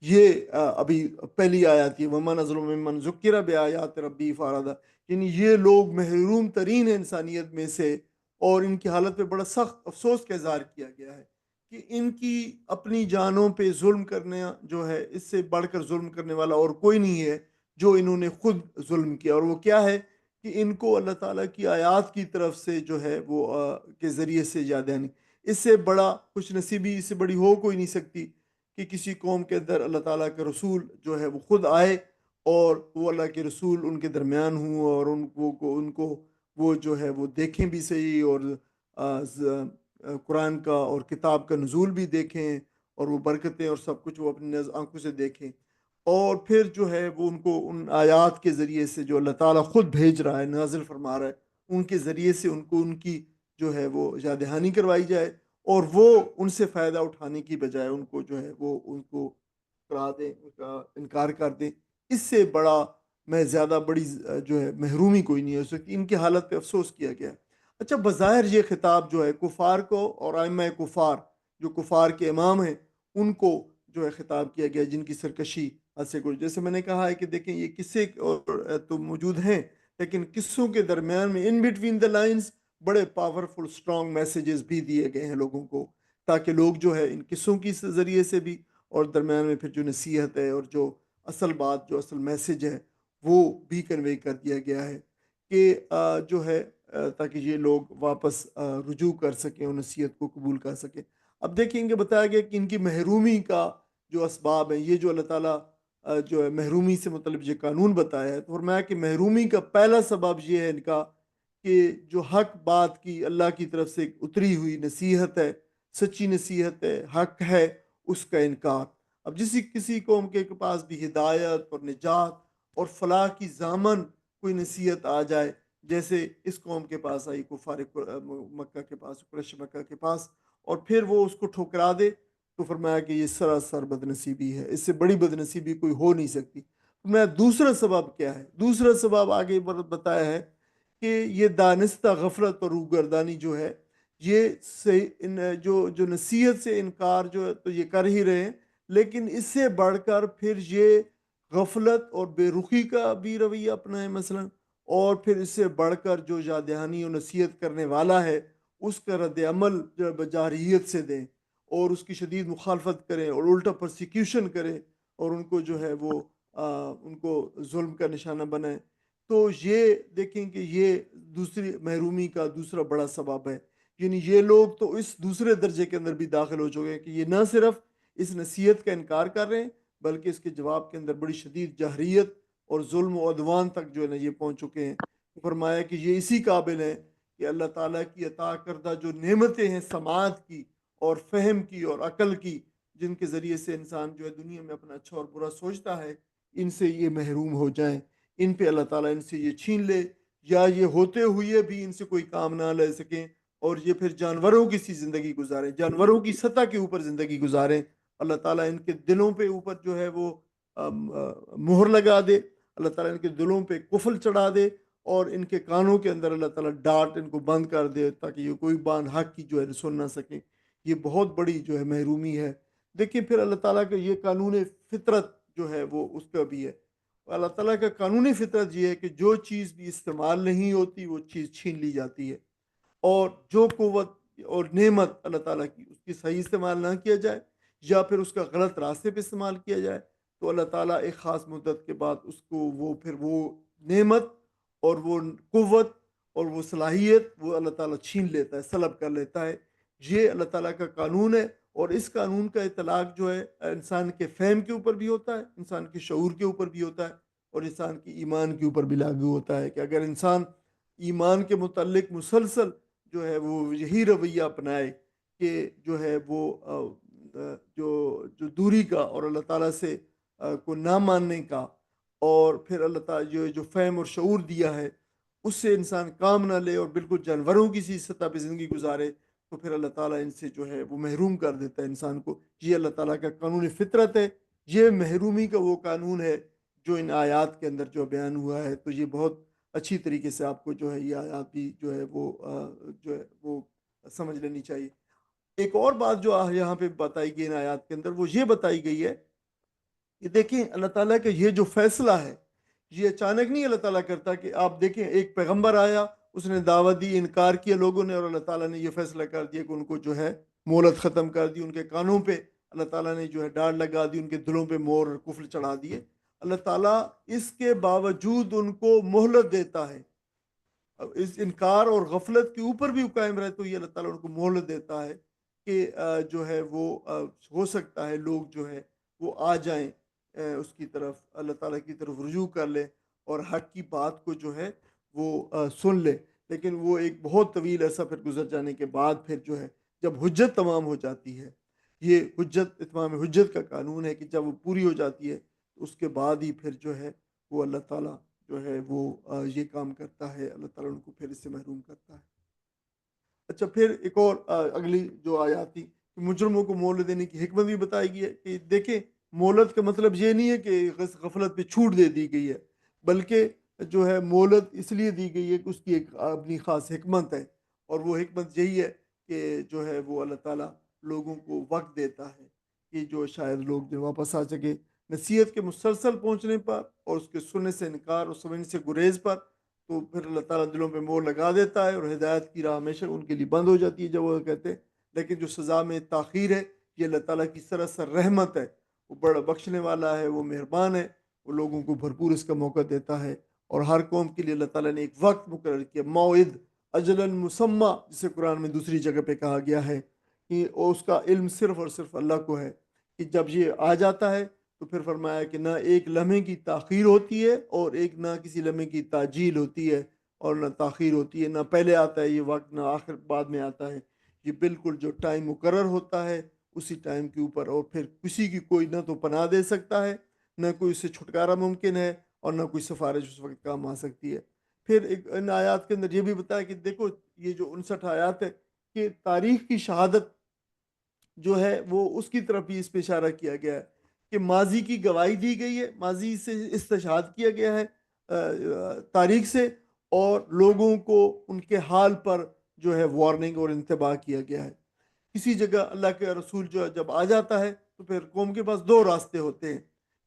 یہ ابھی پہلی آیات کی وَمَنْ أَظْلَمُ مِمَّنْ ذُكِّرَ بِآيَاتِ رَبِّهِ فَأَعْرَضَ، یعنی یہ لوگ محروم ترین ہیں انسانیت میں سے، اور ان کی حالت پہ بڑا سخت افسوس کا اظہار کیا گیا ہے کہ ان کی اپنی جانوں پہ ظلم کرنے جو ہے اس سے بڑھ کر ظلم کرنے والا اور کوئی نہیں ہے جو انہوں نے خود ظلم کیا. اور وہ کیا ہے کہ ان کو اللہ تعالیٰ کی آیات کی طرف سے جو ہے وہ کے ذریعے سے یاد دہانی، اس سے بڑا خوش نصیبی اس سے بڑی ہو کوئی نہیں سکتی کہ کسی قوم کے اندر اللہ تعالیٰ کا رسول جو ہے وہ خود آئے اور وہ اللہ کے رسول ان کے درمیان ہوں، اور ان کو وہ جو ہے وہ دیکھیں بھی صحیح، اور قرآن کا اور کتاب کا نزول بھی دیکھیں، اور وہ برکتیں اور سب کچھ وہ اپنی آنکھوں سے دیکھیں، اور پھر جو ہے وہ ان کو ان آیات کے ذریعے سے جو اللہ تعالیٰ خود بھیج رہا ہے، نازل فرما رہا ہے، ان کے ذریعے سے ان کو ان کی جو ہے وہ یاد دہانی کروائی جائے، اور وہ ان سے فائدہ اٹھانے کی بجائے ان کو جو ہے وہ ان کو کرا دیں، ان کا انکار کر دیں. اس سے بڑا میں زیادہ بڑی جو ہے محرومی کوئی نہیں ہو سکتی، ان کی حالت پہ افسوس کیا گیا ہے۔ اچھا، بظاہر یہ خطاب جو ہے کفار کو اور ائمہ کفار، جو کفار کے امام ہیں، ان کو جو ہے خطاب کیا گیا، جن کی سرکشی حد سے کچھ، جیسے میں نے کہا ہے کہ دیکھیں یہ قصے اور تو موجود ہیں، لیکن قصوں کے درمیان میں ان بٹوین دا لائنز بڑے پاورفل اسٹرانگ میسیجز بھی دیے گئے ہیں لوگوں کو، تاکہ لوگ جو ہے ان قصوں کی ذریعے سے بھی، اور درمیان میں پھر جو نصیحت ہے اور جو اصل بات، جو اصل میسیج ہے، وہ بھی کنوے کر دیا گیا ہے کہ جو ہے تاکہ یہ لوگ واپس رجوع کر سکیں اور نصیحت کو قبول کر سکیں۔ اب دیکھیں گے، بتایا گیا کہ ان کی محرومی کا جو اسباب ہیں، یہ جو اللہ تعالیٰ جو ہے محرومی سے مطلب یہ قانون بتایا ہے، تو فرمایا کہ محرومی کا پہلا سبب یہ ہے ان کا کہ جو حق بات کی اللہ کی طرف سے اتری ہوئی نصیحت ہے، سچی نصیحت ہے، حق ہے، اس کا انکار۔ اب کسی قوم کے پاس بھی ہدایت اور نجات اور فلاح کی ضامن کوئی نصیحت آ جائے، جیسے اس قوم کے پاس آئی، کفار مکہ کے پاس، قریش مکہ کے پاس، اور پھر وہ اس کو ٹھکرا دے، تو فرمایا کہ یہ سراسر بد نصیبی ہے، اس سے بڑی بد نصیبی کوئی ہو نہیں سکتی۔ میں دوسرا سبب کیا ہے؟ دوسرا سبب آگے بتایا ہے کہ یہ دانستہ غفلت اور روگردانی جو ہے، یہ جو نصیحت سے انکار جو ہے تو یہ کر ہی رہے ہیں، لیکن اس سے بڑھ کر پھر یہ غفلت اور بے رخی کا بھی رویہ اپنائیں مثلا، اور پھر اس سے بڑھ کر جو یاد دہانی اور نصیحت کرنے والا ہے اس کا رد عمل جو ہے بجاہریت سے دیں، اور اس کی شدید مخالفت کریں، اور الٹا پرسیکیوشن کریں، اور ان کو جو ہے وہ ان کو ظلم کا نشانہ بنائیں۔ تو یہ دیکھیں کہ یہ دوسری محرومی کا دوسرا بڑا سبب ہے، یعنی یہ لوگ تو اس دوسرے درجے کے اندر بھی داخل ہو چکے ہیں کہ یہ نہ صرف اس نصیحت کا انکار کر رہے ہیں، بلکہ اس کے جواب کے اندر بڑی شدید جہریت اور ظلم و عدوان تک جو ہے نا یہ پہنچ چکے ہیں۔ فرمایا کہ یہ اسی قابل ہیں کہ اللہ تعالیٰ کی عطا کردہ جو نعمتیں ہیں سماعت کی اور فہم کی اور عقل کی، جن کے ذریعے سے انسان جو ہے دنیا میں اپنا اچھا اور برا سوچتا ہے، ان سے یہ محروم ہو جائیں، ان پہ اللہ تعالیٰ ان سے یہ چھین لے، یا یہ ہوتے ہوئے بھی ان سے کوئی کام نہ لے سکیں، اور یہ پھر جانوروں کی سی زندگی گزاریں، جانوروں کی سطح کے اوپر زندگی گزاریں۔ اللہ تعالیٰ ان کے دلوں پہ اوپر جو ہے وہ مہر لگا دے، اللہ تعالیٰ ان کے دلوں پہ کفل چڑھا دے، اور ان کے کانوں کے اندر اللہ تعالیٰ ڈانٹ ان کو بند کر دے، تاکہ یہ کوئی بات حق کی جو ہے سن نہ سکیں۔ یہ بہت بڑی جو ہے محرومی ہے۔ دیکھیں پھر اللہ تعالیٰ کا یہ قانون فطرت جو ہے وہ اس کا بھی ہے۔ اللہ تعالیٰ کا قانون فطرت یہ ہے کہ جو چیز بھی استعمال نہیں ہوتی وہ چیز چھین لی جاتی ہے، اور جو قوت اور نعمت اللہ تعالیٰ کی، اس کی صحیح استعمال نہ کیا جائے، یا پھر اس کا غلط راستے پہ استعمال کیا جائے، تو اللہ تعالیٰ ایک خاص مدت کے بعد اس کو وہ نعمت اور وہ قوت اور وہ صلاحیت وہ اللہ تعالیٰ چھین لیتا ہے، سلب کر لیتا ہے۔ یہ اللہ تعالیٰ کا قانون ہے، اور اس قانون کا اطلاق جو ہے انسان کے فہم کے اوپر بھی ہوتا ہے، انسان کے شعور کے اوپر بھی ہوتا ہے، اور انسان کی ایمان کے اوپر بھی لاگو ہوتا ہے، کہ اگر انسان ایمان کے متعلق مسلسل جو ہے وہ یہی رویہ اپنائے کہ جو ہے وہ جو دوری کا اور اللہ تعالیٰ سے کو نہ ماننے کا، اور پھر اللہ تعالیٰ جو فہم اور شعور دیا ہے اس سے انسان کام نہ لے، اور بالکل جانوروں کی سی سطح پہ زندگی گزارے، تو پھر اللہ تعالیٰ ان سے جو ہے وہ محروم کر دیتا ہے انسان کو۔ یہ اللہ تعالیٰ کا قانون فطرت ہے، یہ محرومی کا وہ قانون ہے جو ان آیات کے اندر جو بیان ہوا ہے۔ تو یہ بہت اچھی طریقے سے آپ کو جو ہے یہ آیات بھی جو ہے وہ سمجھ لینی چاہیے۔ ایک اور بات جو یہاں پہ بتائی گئی ان آیات کے اندر، وہ یہ بتائی گئی ہے کہ دیکھیں اللہ تعالیٰ کا یہ جو فیصلہ ہے، یہ اچانک نہیں اللہ تعالیٰ کرتا کہ آپ دیکھیں ایک پیغمبر آیا، اس نے دعوت دی، انکار کیا لوگوں نے، اور اللہ تعالیٰ نے یہ فیصلہ کر دیا کہ ان کو جو ہے مہلت ختم کر دی، ان کے کانوں پہ اللہ تعالیٰ نے جو ہے ڈانٹ لگا دی، ان کے دلوں پہ مور اور کفر چڑھا دیے۔ اللہ تعالیٰ اس کے باوجود ان کو مہلت دیتا ہے، اس انکار اور غفلت کے اوپر بھی وہ قائم رہے، تو یہ اللہ تعالیٰ ان کو مہلت دیتا ہے کہ جو ہے وہ ہو سکتا ہے لوگ جو ہے وہ آ جائیں اس کی طرف، اللہ تعالیٰ کی طرف رجوع کر لیں، اور حق کی بات کو جو ہے وہ سن لیں۔ لیکن وہ ایک بہت طویل عرصہ پھر گزر جانے کے بعد پھر جو ہے جب حجت تمام ہو جاتی ہے، یہ اتمام حجت کا قانون ہے کہ جب وہ پوری ہو جاتی ہے تو اس کے بعد ہی پھر جو ہے وہ اللہ تعالیٰ جو ہے وہ یہ کام کرتا ہے، اللہ تعالیٰ ان کو پھر اس سے محروم کرتا ہے۔ اچھا، پھر ایک اور اگلی جو آیات تھی کہ مجرموں کو مہلت دینے کی حکمت بھی بتائی گئی ہے، کہ دیکھیں مہلت کا مطلب یہ نہیں ہے کہ غفلت پہ چھوٹ دے دی گئی ہے، بلکہ جو ہے مہلت اس لیے دی گئی ہے کہ اس کی ایک اپنی خاص حکمت ہے، اور وہ حکمت یہی ہے کہ جو ہے وہ اللہ تعالیٰ لوگوں کو وقت دیتا ہے کہ جو شاید لوگ جو واپس آ سکے نصیحت کے مسلسل پہنچنے پر اور اس کے سننے سے انکار اور سمجھنے سے گریز پر، تو پھر اللہ تعالیٰ دلوں پہ مور لگا دیتا ہے اور ہدایت کی راہ ہمیشہ ان کے لیے بند ہو جاتی ہے جب وہ کہتے ہیں۔ لیکن جو سزا میں تاخیر ہے، یہ اللہ تعالیٰ کی سراسر رحمت ہے، وہ بڑا بخشنے والا ہے، وہ مہربان ہے، وہ لوگوں کو بھرپور اس کا موقع دیتا ہے، اور ہر قوم کے لیے اللہ تعالیٰ نے ایک وقت مقرر کیا، موعد اجل مسمى، جسے قرآن میں دوسری جگہ پہ کہا گیا ہے کہ اس کا علم صرف اور صرف اللہ کو ہے، کہ جب یہ آ جاتا ہے تو پھر فرمایا کہ نہ ایک لمحے کی تاخیر ہوتی ہے اور ایک نہ کسی لمحے کی تاجیل ہوتی ہے اور نہ تاخیر ہوتی ہے، نہ پہلے آتا ہے یہ وقت نہ آخر بعد میں آتا ہے، یہ بالکل جو ٹائم مقرر ہوتا ہے اسی ٹائم کے اوپر، اور پھر کسی کی کوئی نہ تو پناہ دے سکتا ہے، نہ کوئی اس سے چھٹکارا ممکن ہے، اور نہ کوئی سفارش اس وقت کام آ سکتی ہے۔ پھر ایک ان آیات کے اندر یہ بھی بتایا کہ دیکھو یہ جو 59 آیات ہے کہ تاریخ کی شہادت جو ہے وہ اس کی طرف بھی اس پہ اشارہ کیا گیا ہے کہ ماضی کی گواہی دی گئی ہے، ماضی سے استشہاد کیا گیا ہے تاریخ سے، اور لوگوں کو ان کے حال پر جو ہے وارننگ اور انتباہ کیا گیا ہے۔ کسی جگہ اللہ کے رسول جو ہے جب آ جاتا ہے تو پھر قوم کے پاس دو راستے ہوتے ہیں،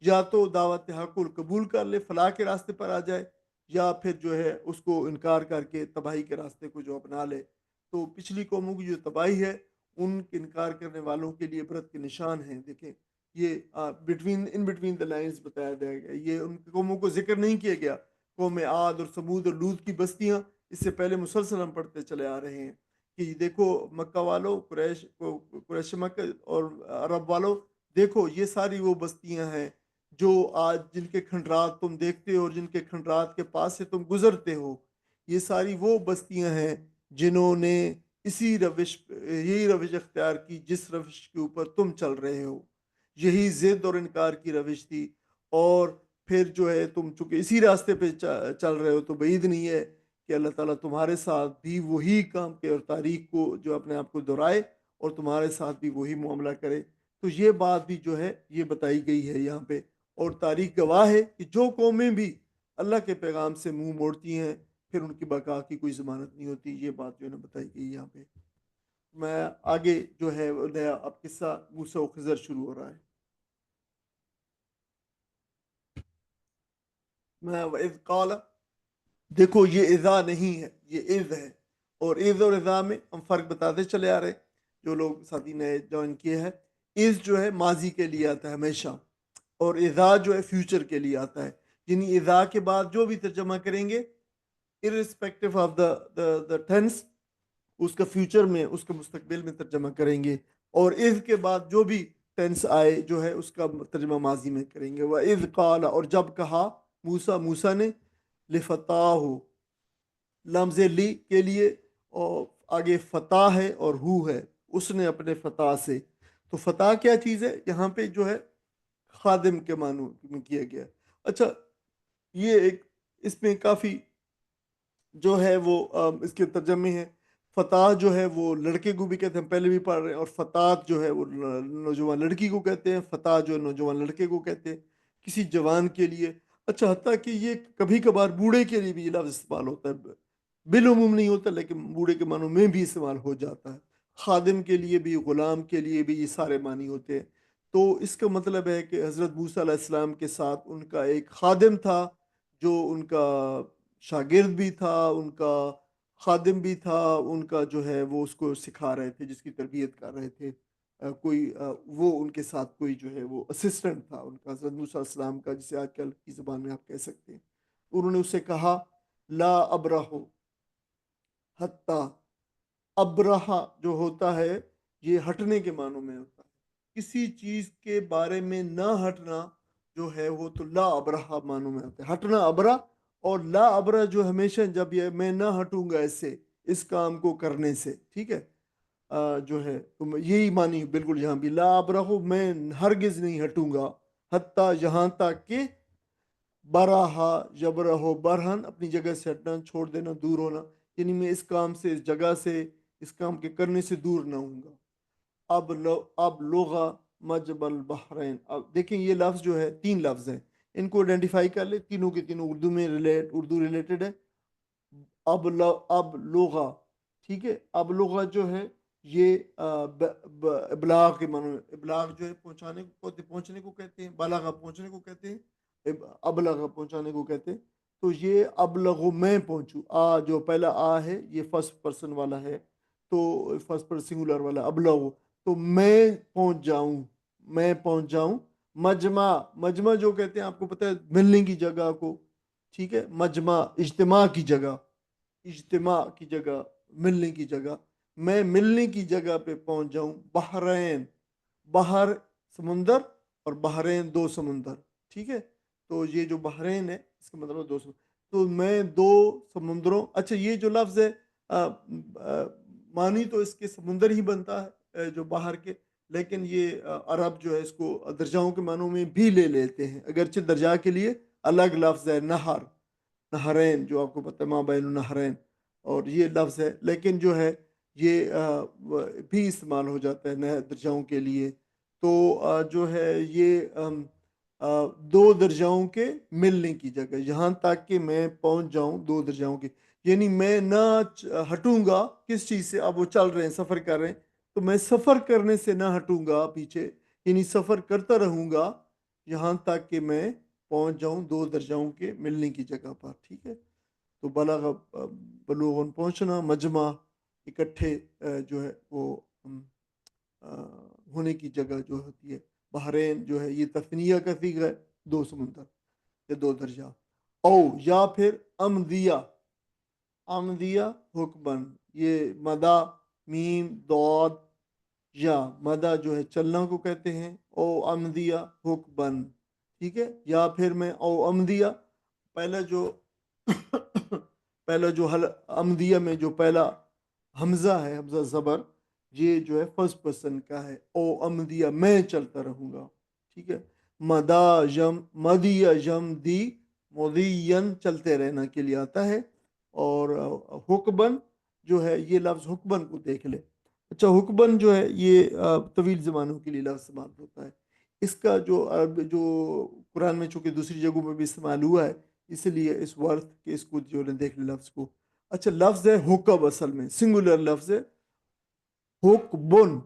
یا تو دعوت حق کو قبول کر لے، فلاح کے راستے پر آ جائے، یا پھر جو ہے اس کو انکار کر کے تباہی کے راستے کو جو اپنا لے۔ تو پچھلی قوموں کی جو تباہی ہے ان کے انکار کرنے والوں کے لیے عبرت کے نشان ہیں۔ دیکھیں یہ بٹوین دا لائنز بتایا گیا، یہ ان قوموں کو ذکر نہیں کیا گیا، قوم عاد اور سمود اور لوط کی بستیاں اس سے پہلے مسلسل ہم پڑھتے چلے آ رہے ہیں کہ دیکھو مکہ والوں، قریش مکہ اور عرب والوں، دیکھو یہ ساری وہ بستیاں ہیں جو آج جن کے کھنڈرات تم دیکھتے ہو اور جن کے کھنڈرات کے پاس سے تم گزرتے ہو، یہ ساری وہ بستیاں ہیں جنہوں نے یہی روش اختیار کی جس روش کے اوپر تم چل رہے ہو، یہی ضد اور انکار کی روش تھی، اور پھر جو ہے تم چونکہ اسی راستے پہ چل رہے ہو تو بعید نہیں ہے کہ اللہ تعالیٰ تمہارے ساتھ بھی وہی کام کے اور تاریخ کو جو اپنے آپ کو دہرائے اور تمہارے ساتھ بھی وہی معاملہ کرے۔ تو یہ بات بھی جو ہے یہ بتائی گئی ہے یہاں پہ، اور تاریخ گواہ ہے کہ جو قومیں بھی اللہ کے پیغام سے منہ موڑتی ہیں پھر ان کی بقا کی کوئی ضمانت نہیں ہوتی، یہ بات جو ہے نا بتائی گئی یہاں پہ۔ میں آگے جو ہے نیا اب قصہ موسیٰ و خضر شروع ہو رہا ہے۔ میں وَإِذْ قَالَ، دیکھو یہ اذا نہیں ہے، یہ اذ ہے، اور اذ اور اذا میں ہم فرق بتاتے چلے آ رہے ہیں، جو لوگ ساتھی نئے جوائن کیے ہیں۔ اذ جو ہے ماضی کے لیے آتا ہے ہمیشہ، اور اذا جو ہے فیوچر کے لیے آتا ہے، یعنی اذا کے بعد جو بھی ترجمہ کریں گے irrespective آف دا ٹینس، اس کا فیوچر میں اس کا مستقبل میں ترجمہ کریں گے، اور اذ کے بعد جو بھی ٹینس آئے جو ہے اس کا ترجمہ ماضی میں کریں گے۔ وَإِذْ قَالَ، اور جب کہا موسیٰ نے، لِفَتَاهُ، لمز لی کے لیے، اور آگے فتح ہے اور ہو ہے، اس نے اپنے فتح سے، تو فتح کیا چیز ہے یہاں پہ جو ہے خادم کے معنوں میں کیا گیا۔ اچھا یہ ایک اس میں کافی جو ہے وہ اس کے ترجمے ہیں، فتح جو ہے وہ لڑکے کو بھی کہتے ہیں، پہلے بھی پڑھ رہے ہیں، اور فتات جو ہے وہ نوجوان لڑکی کو کہتے ہیں، فتح جو ہے نوجوان لڑکے کو کہتے ہیں کسی جوان کے لیے۔ اچھا حتیٰ کہ یہ کبھی کبھار بوڑھے کے لیے بھی یہ لفظ استعمال ہوتا ہے، بالعموم نہیں ہوتا لیکن بوڑھے کے معنوں میں بھی استعمال ہو جاتا ہے، خادم کے لیے بھی، غلام کے لیے بھی، یہ سارے معنی ہوتے ہیں۔ تو اس کا مطلب ہے کہ حضرت موسیٰ علیہ السلام کے ساتھ ان کا ایک خادم تھا جو ان کا شاگرد بھی تھا، ان کا خادم بھی تھا، ان کا جو ہے وہ اس کو سکھا رہے تھے، جس کی تربیت کر رہے تھے، وہ ان کے ساتھ کوئی جو ہے وہ اسسٹنٹ تھا ان کا، حضرت موسیٰ علیہ السلام کا، جسے آج کل کی زبان میں آپ کہہ سکتے ہیں۔ انہوں نے اسے کہا لا ابرہو حتیٰ، ابرہا جو ہوتا ہے یہ ہٹنے کے معنوں میں ہوتا ہے، کسی چیز کے بارے میں نہ ہٹنا جو ہے وہ تو لا ابرہا معنوں میں ہوتا ہے، ہٹنا ابرہ، اور لا ابرہ جو ہمیشہ جب یہ میں نہ ہٹوں گا اس کام کو کرنے سے، ٹھیک ہے، جو ہے تو یہی معنی بالکل یہاں بھی لا ابرہو، میں ہرگز نہیں ہٹوں گا، حتیٰ یہاں تک کہ براہا جبرہو برہن، اپنی جگہ سے ہٹنا، چھوڑ دینا، دور ہونا، یعنی میں اس کام سے، اس جگہ سے، اس کام کے کرنے سے دور نہ ہوں گا۔ اب لغا مجب البحرین، اب دیکھیں یہ لفظ جو ہے 3 لفظ ہیں، ان کو آئیڈینٹیفائی کر لے، تینوں کے تینوں اردو ریلیٹڈ ہے. اب لغہ، ٹھیک ہے. اب لغہ جو ہے یہ ابلاغ کے معنی میں، ابلاغ جو ہے پہنچنے کو کہتے ہیں، بلاغہ پہنچنے کو کہتے ہیں، ابلغ پہنچانے کو کہتے ہیں. تو یہ ابلغ میں پہنچوں، جو پہلا ہے یہ فرسٹ پرسن والا ہے، تو فرسٹ پرسن سنگولر والا ابلغ، تو میں پہنچ جاؤں، میں پہنچ جاؤں. مجمع جو کہتے ہیں آپ کو پتہ ہے ملنے کی جگہ کو، ٹھیک ہے. مجمع اجتماع کی جگہ، اجتماع کی جگہ، ملنے کی جگہ. میں ملنے کی جگہ پہ پہنچ جاؤں. بحرین، بحر سمندر، اور بحرین دو سمندر، ٹھیک ہے. تو یہ جو بحرین ہے اس کا مطلب دو سمندر. تو میں دو سمندروں، اچھا یہ جو لفظ ہے معنی تو اس کے سمندر ہی بنتا ہے جو باہر کے، لیکن یہ عرب جو ہے اس کو درجاؤں کے معنوں میں بھی لے لیتے ہیں، اگرچہ درجہ کے لیے الگ لفظ ہے. نہر، نہرین جو آپ کو پتہ ہے، ماں بین النہرین، اور یہ لفظ ہے، لیکن جو ہے یہ بھی استعمال ہو جاتا ہے نئے درجاؤں کے لیے. تو جو ہے یہ دو درجاؤں کے ملنے کی جگہ، یہاں تک کہ میں پہنچ جاؤں دو درجاؤں کے، یعنی میں نہ ہٹوں گا کس چیز سے. اب وہ چل رہے ہیں، سفر کر رہے ہیں، تو میں سفر کرنے سے نہ ہٹوں گا پیچھے، یعنی سفر کرتا رہوں گا یہاں تک کہ میں پہنچ جاؤں دو درجاؤں کے ملنے کی جگہ پر، ٹھیک ہے. تو بلوغ پہنچنا، مجمع اکٹھے جو ہے وہ ہونے کی جگہ جو ہوتی ہے. بحرین جو ہے یہ تثنیہ کا صیغہ ہے، دو سمندر یا دو درجہ. او یا پھر امدیہ، امدیہ حکمن، یہ مدہ میم دود یا مدہ جو ہے چلنا کو کہتے ہیں. او امدیہ حکمن، ٹھیک ہے. یا پھر میں او امدیہ، پہلا جو امدیہ میں جو پہلا حمزہ ہے، حمزہ زبر، یہ جو ہے فرسٹ پرسن کا ہے. او امدیہ میں چلتا رہوں گا، ٹھیک ہے. مدیہ یم دی، مدین چلتے رہنا کے لیے آتا ہے. اور حکبن جو ہے یہ لفظ حکبن کو دیکھ لے. اچھا حکبن جو ہے یہ طویل زمانوں کے لیے لفظ استعمال ہوتا ہے. اس کا جو قرآن میں چونکہ دوسری جگہوں میں بھی استعمال ہوا ہے، اس لیے اس ورتھ کے اس کو جو دیکھ لیں لفظ کو. اچھا لفظ ہے حکب، اصل میں سنگولر لفظ ہے حکبن.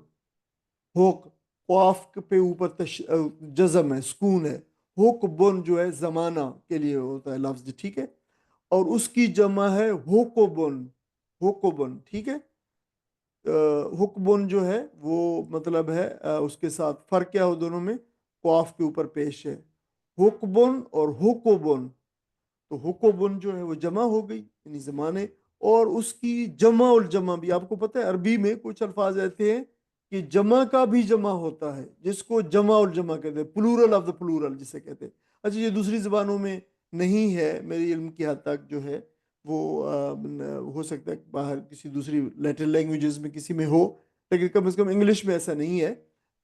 حک قاف پہ اوپر جزم ہے، سکون ہے. حکبن جو ہے زمانہ کے لیے ہوتا ہے لفظ، ٹھیک ہے. اور اس کی جمع ہے حکبن، حکبن، ٹھیک ہے. حکبن جو ہے وہ مطلب ہے اس کے ساتھ فرق کیا ہو دونوں میں، قاف کے اوپر پیش ہے. حکبن اور حکبن، تو حکبن جو ہے وہ جمع ہو گئی یعنی زمانے. اور اس کی جمع الجمع بھی آپ کو پتہ ہے، عربی میں کچھ الفاظ ایسے ہیں کہ جمع کا بھی جمع ہوتا ہے، جس کو جمع الجمع کہتے ہیں، پلورل آف دا پلورل جسے کہتے ہیں. اچھا یہ دوسری زبانوں میں نہیں ہے میری علم کی حد تک، جو ہے وہ ہو سکتا ہے باہر کسی دوسری لیٹر لینگویجز میں کسی میں ہو، لیکن کم از کم انگلش میں ایسا نہیں ہے.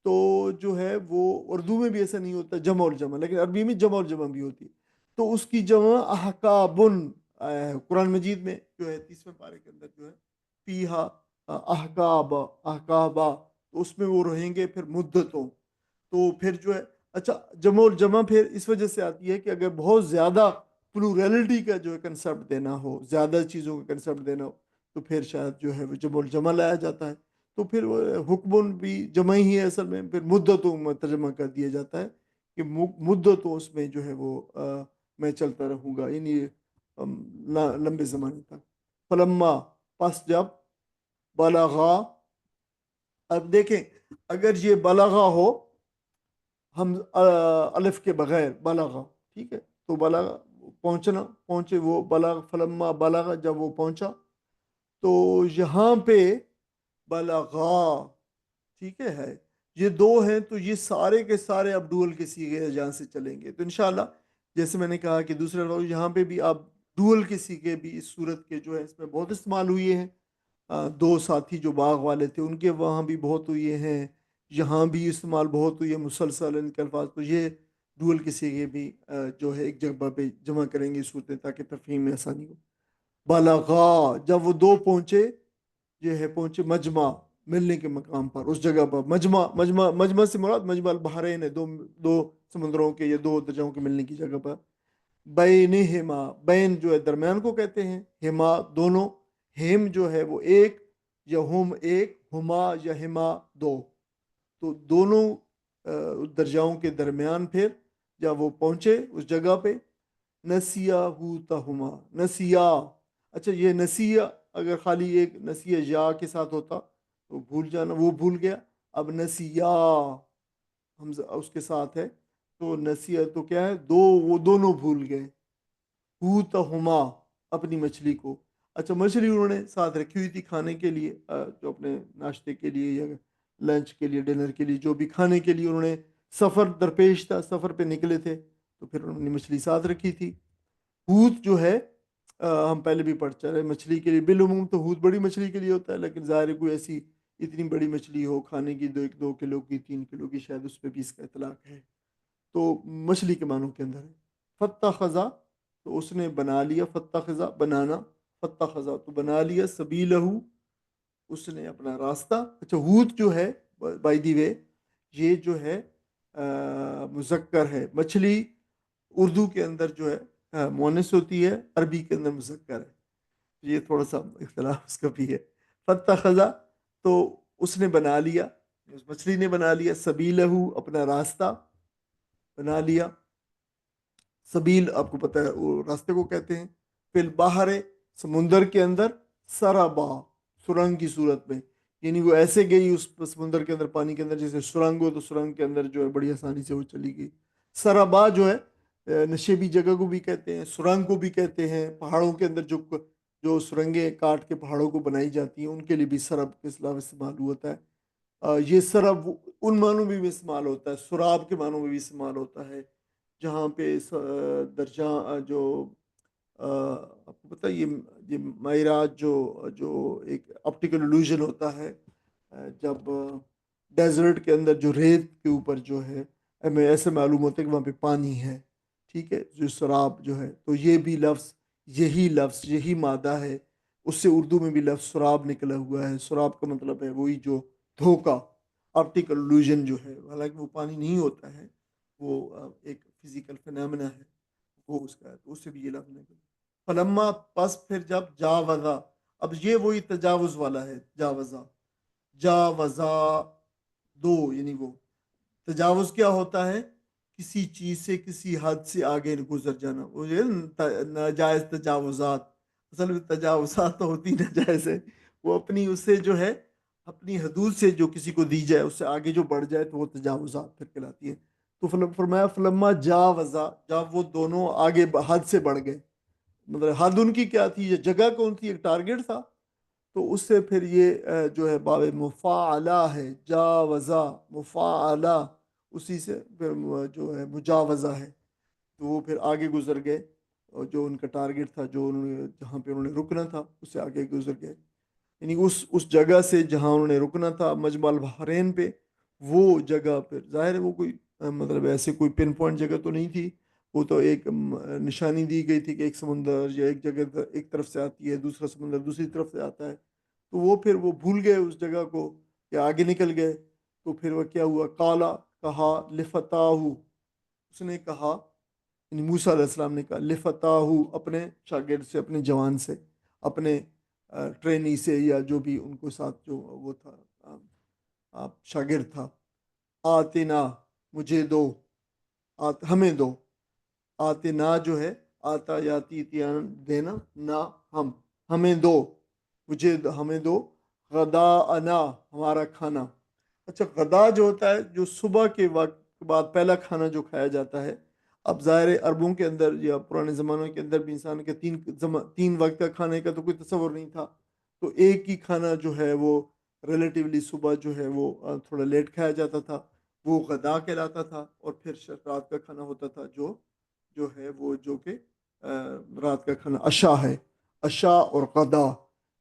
تو جو ہے وہ اردو میں بھی ایسا نہیں ہوتا جمع الجمع، لیکن عربی میں جمع الجمع بھی ہوتی ہے. تو اس کی جمع احکابن آیا ہے قرآن مجید میں، جو ہے 30ویں پارے کے اندر جو ہے فیہا احکاب، احکابا، تو اس میں وہ رہیں گے پھر مدتوں. تو پھر جو ہے اچھا جمع الجمع پھر اس وجہ سے آتی ہے کہ اگر بہت زیادہ پلورلٹی کا جو ہے کنسپٹ دینا ہو، زیادہ چیزوں کا کنسپٹ دینا ہو، تو پھر شاید جو ہے وہ جمع الجمع لایا جاتا ہے. تو پھر حکمن بھی جمع ہی ہے اصل میں، پھر مدتوں میں ترجمہ کر دیا جاتا ہے کہ مدتوں اس میں جو ہے وہ میں چلتا رہوں گا، یعنی لمبے زمانے تک. فلما پس جب، بلغا، اب دیکھیں اگر یہ بلغا ہو ہم الف کے بغیر، بلغا، ٹھیک ہے، تو بلغا پہنچنا، پہنچے وہ، بلغ فلما بلغا جب وہ پہنچا. تو یہاں پہ بلغا، ٹھیک ہے، یہ دو ہیں تو یہ سارے کے سارے اب ڈول کے سیغے جہاں سے چلیں گے. تو انشاءاللہ جیسے میں نے کہا کہ دوسرے لوگ یہاں پہ بھی آپ ڈول کے سیغے بھی اس صورت کے جو ہے اس میں بہت استعمال ہوئے ہیں. دو ساتھی جو باغ والے تھے ان کے وہاں بھی بہت ہوئے ہیں، یہاں بھی استعمال بہت ہوئی ہے مسلسل ان کے الفاظ. تو یہ ڈول کے سیغے بھی جو ہے ایک جگہ پہ جمع کریں گے صورتیں تاکہ تفہیم میں آسانی ہو. بلغا جب وہ دو پہنچے، یہ ہے پہنچے مجمع، ملنے کے مقام پر اس جگہ پر مجمع سے مراد مجمع البحرین ہے، دو دو سمندروں کے یا دو درجوں کے ملنے کی جگہ پر. بینہما، بین جو ہے درمیان کو کہتے ہیں، ہما دونوں، ہیم جو ہے وہ ایک، یا ہم ایک، ہما یا ہما دو. تو دونوں درجاؤں کے درمیان پھر جب وہ پہنچے اس جگہ پہ، نسیا ہوتہما، نسیا. اچھا یہ نسیا اگر خالی ایک نسیا یا کے ساتھ ہوتا تو بھول جانا، وہ بھول گیا. اب نسیا حمزہ اس کے ساتھ ہے تو نسیا تو کیا ہے، دو، وہ دونوں بھول گئے. ہوتہما اپنی مچھلی کو. اچھا مچھلی انہوں نے ساتھ رکھی ہوئی تھی کھانے کے لیے، جو اپنے ناشتے کے لیے یا لنچ کے لیے، ڈنر کے لیے، جو بھی کھانے کے لیے انہوں نے، سفر درپیش تھا، سفر پہ نکلے تھے تو پھر انہوں نے مچھلی ساتھ رکھی تھی. ہوت جو ہے ہم پہلے بھی پڑھ چلے مچھلی کے لیے بالعموم تو ہوت بڑی مچھلی کے لیے ہوتا ہے، لیکن ظاہر ہے کوئی ایسی اتنی بڑی مچھلی ہو کھانے کی، 2 کلو کی، 3 کلو کی، شاید اس پہ بھی اس کا اطلاق ہے. تو مچھلی کے معنوں کے اندر ہے. فتح خزا تو اس نے بنا لیا، فتح خزا بنانا، فتح خزا تو بنا لیا، سبیلہ اس نے اپنا راستہ. اچھا ہوت جو ہے بائی دی وے یہ جو ہے مذکر ہے، مچھلی اردو کے اندر جو ہے مونس ہوتی ہے، عربی کے اندر مذکر ہے. یہ تھوڑا سا اختلاف اس کا بھی ہے. فتح خزا تو اس نے بنا لیا، اس مچھلی نے بنا لیا، سبیلہ اپنا راستہ بنا لیا. سبیل آپ کو پتہ ہے وہ راستے کو کہتے ہیں. فی البحر سمندر کے اندر، سرابا سرنگ کی صورت میں، یعنی وہ ایسے گئی اس سمندر کے اندر، پانی کے اندر جیسے سرنگ ہو تو سرنگ کے اندر جو ہے بڑی آسانی سے وہ چلی گئی. سرابا جو ہے نشیبی جگہ کو بھی کہتے ہیں، سرنگ کو بھی کہتے ہیں. پہاڑوں کے اندر جو سرنگیں کاٹ کے پہاڑوں کو بنائی جاتی ہیں ان کے لیے بھی سرب کے اسلام استعمال ہوتا ہے. یہ سرب ان معنوں میں بھی استعمال ہوتا ہے، سراب کے معنوں میں بھی استعمال ہوتا ہے، جہاں پہ درجہ جو آپ کو پتہ ہے یہ معراج جو ایک آپٹیکل illusion ہوتا ہے، جب ڈیزرٹ کے اندر جو ریت کے اوپر جو ہے ہمیں ایسے معلوم ہوتا ہے کہ وہاں پہ پانی ہے، ٹھیک ہے، جو سراب جو ہے، تو یہ بھی لفظ یہی مادہ ہے. اس سے اردو میں بھی لفظ سراب نکلا ہوا ہے. سراب کا مطلب ہے وہی جو دھوکا، آپٹیکل illusion جو ہے، حالانکہ وہ پانی نہیں ہوتا ہے، وہ ایک فزیکل فنامنا ہے، وہ اس کا ہے، تو اس سے بھی یہ لفظ نکلا. فلما پس پھر جب جاوزا، اب یہ وہی تجاوز والا ہے، جاوزا، جاوزا دو، یعنی وہ تجاوز کیا ہوتا ہے، کسی چیز سے کسی حد سے آگے گزر جانا، وہ جو ہے ناجائز تجاوزات. اصل میں تجاوزات تو ہوتی ناجائز ہے، وہ اپنی اس سے جو ہے اپنی حدود سے جو کسی کو دی جائے اس سے آگے جو بڑھ جائے تو وہ تجاوزات پھر کہلاتی ہے. تو فرمایا فلما جاوزا، جب وہ دونوں آگے حد سے بڑھ گئے، مطلب حد ان کی کیا تھی، یہ جگہ کون تھی، ایک ٹارگیٹ تھا. تو اس سے پھر یہ جو ہے باب مفاعلہ ہے، جاوزا مفاعلہ، اسی سے پھر جو ہے مجاوزہ ہے. تو وہ پھر آگے گزر گئے، اور جو ان کا ٹارگیٹ تھا، جو انہوں نے جہاں پہ انہوں نے رکنا تھا اس سے آگے گزر گئے. یعنی اس جگہ سے جہاں انہوں نے رکنا تھا مجمع البحرین پہ، وہ جگہ پھر ظاہر ہے وہ کوئی مطلب ایسے کوئی پن پوائنٹ جگہ تو نہیں تھی، وہ تو ایک نشانی دی گئی تھی کہ ایک سمندر یا ایک جگہ ایک طرف سے آتی ہے، دوسرا سمندر دوسری طرف سے آتا ہے. تو وہ پھر وہ بھول گئے اس جگہ کو یا آگے نکل گئے. تو پھر وہ کیا ہوا، کالا کہا، لفتاہو اس نے کہا، یعنی موسیٰ علیہ السلام نے کہا، لفتاہو اپنے شاگرد سے، اپنے جوان سے، اپنے ٹرینی سے، یا جو بھی ان کو ساتھ جو وہ تھا شاگرد تھا، آتنا مجھے دو، ہمیں دو. آتنا جو ہے آتا یاتی تیان دینا، نہ ہم، ہمیں دو، ہمیں دو، غدا انا ہمارا کھانا. اچھا غدا جو ہوتا ہے جو صبح کے وقت کے بعد پہلا کھانا جو کھایا جاتا ہے. اب ظاہر عربوں کے اندر یا پرانے زمانوں کے اندر بھی انسان کے تین وقت کا کھانے کا تو کوئی تصور نہیں تھا، تو ایک ہی کھانا جو ہے وہ ریلیٹیولی صبح جو ہے وہ تھوڑا لیٹ کھایا جاتا تھا، وہ غدا کہلاتا تھا. اور پھر رات کا کھانا ہوتا تھا جو ہے وہ جو کہ رات کا کھانا عشاء ہے. عشاء اور غدا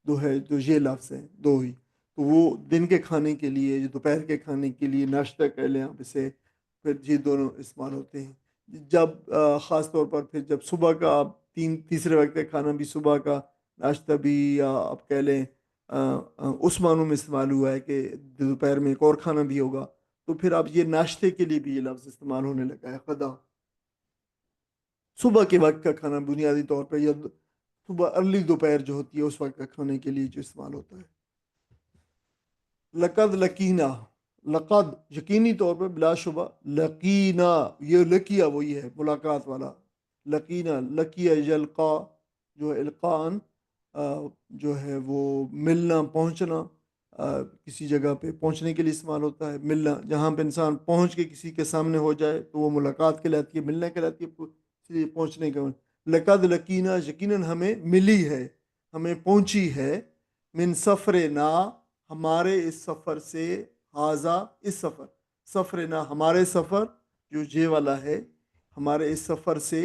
دو ہے، جو یہ لفظ ہیں دو ہی. تو وہ دن کے کھانے کے لیے، جو دوپہر کے کھانے کے لیے، ناشتہ کہہ لیں آپ اسے، پھر یہ دونوں استعمال ہوتے ہیں. جب خاص طور پر پھر جب صبح کا آپ تیسرے وقت کا کھانا بھی، صبح کا ناشتہ بھی، یا آپ کہہ لیں اس معنوں میں استعمال ہوا ہے کہ دوپہر میں ایک اور کھانا بھی ہوگا، تو پھر اب یہ ناشتے کے لیے بھی یہ لفظ استعمال ہونے لگا ہے غدا۔ صبح کے وقت کا کھانا بنیادی طور پہ، یا صبح ارلی دوپہر جو ہوتی ہے اس وقت کا کھانے کے لیے جو استعمال ہوتا ہے۔ لقد لکینا، لقد یقینی طور پہ بلا شبہ، لقینا یہ لکیا وہی ہے ملاقات والا، لقینا لکیا یلقا جو ہے القان جو ہے وہ ملنا پہنچنا، کسی جگہ پہ پہنچنے کے لیے استعمال ہوتا ہے۔ ملنا جہاں پہ انسان پہنچ کے کسی کے سامنے ہو جائے تو وہ ملاقات کہلاتی ہے، ملنا کہلاتی ہے، اس لیے پہنچنے کا۔ لقد لکینا یقیناً ہمیں ملی ہے، ہمیں پہنچی ہے، من سفرنا ہمارے اس سفر سے، حاضہ اس سفر، سفرنا ہمارے سفر جو یہ والا ہے، ہمارے اس سفر سے،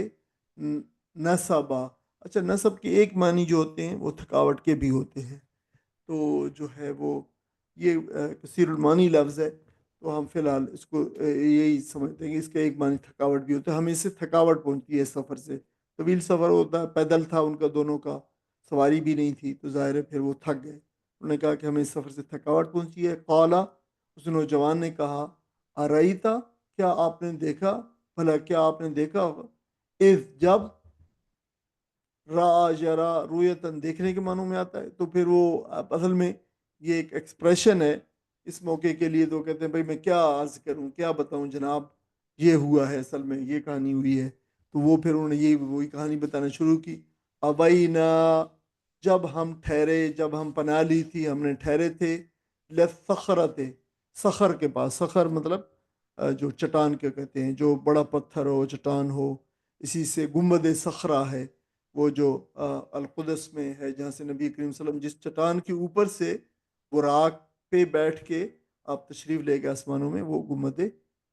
نصبا، اچھا نصب کے ایک معنی جو ہوتے ہیں وہ تھکاوٹ کے بھی ہوتے ہیں، تو جو ہے وہ یہ کثیر المعانی لفظ ہے، تو ہم فی الحال اس کو یہی سمجھتے ہیں کہ اس کا ایک معنی تھکاوٹ بھی ہوتا ہے، ہمیں اس سے تھکاوٹ پہنچتی ہے اس سفر سے، طویل سفر ہوتا ہے، پیدل تھا ان کا دونوں کا، سواری بھی نہیں تھی، تو ظاہر ہے پھر وہ تھک گئے، انہوں نے کہا کہ ہمیں اس سفر سے تھکاوٹ پہنچی ہے۔ قالا اس نوجوان نے کہا، ارائیتا کیا آپ نے دیکھا، بھلا کیا آپ نے دیکھا ہوگا، اذ جب، را یرا رویتن دیکھنے کے معنوں میں آتا ہے، تو پھر وہ اصل میں یہ ایک ایکسپریشن ہے اس موقع کے لیے، تو کہتے ہیں بھائی میں کیا عرض کروں، کیا بتاؤں جناب، یہ ہوا ہے اصل میں، یہ کہانی ہوئی ہے، تو وہ پھر انہوں نے یہ وہی کہانی بتانا شروع کی۔ ابینا جب ہم ٹھہرے، جب ہم پناہ لی تھی، ہم نے ٹھہرے تھے، لصخرت صخر کے پاس، صخر مطلب جو چٹان کے کہتے ہیں، جو بڑا پتھر ہو، چٹان ہو، اسی سے گنبد صخرہ ہے، وہ جو القدس میں ہے، جہاں سے نبی کریم صلی اللہ علیہ وسلم جس چٹان کے اوپر سے براق پہ بیٹھ کے آپ تشریف لے گئے آسمانوں میں، وہ گنبد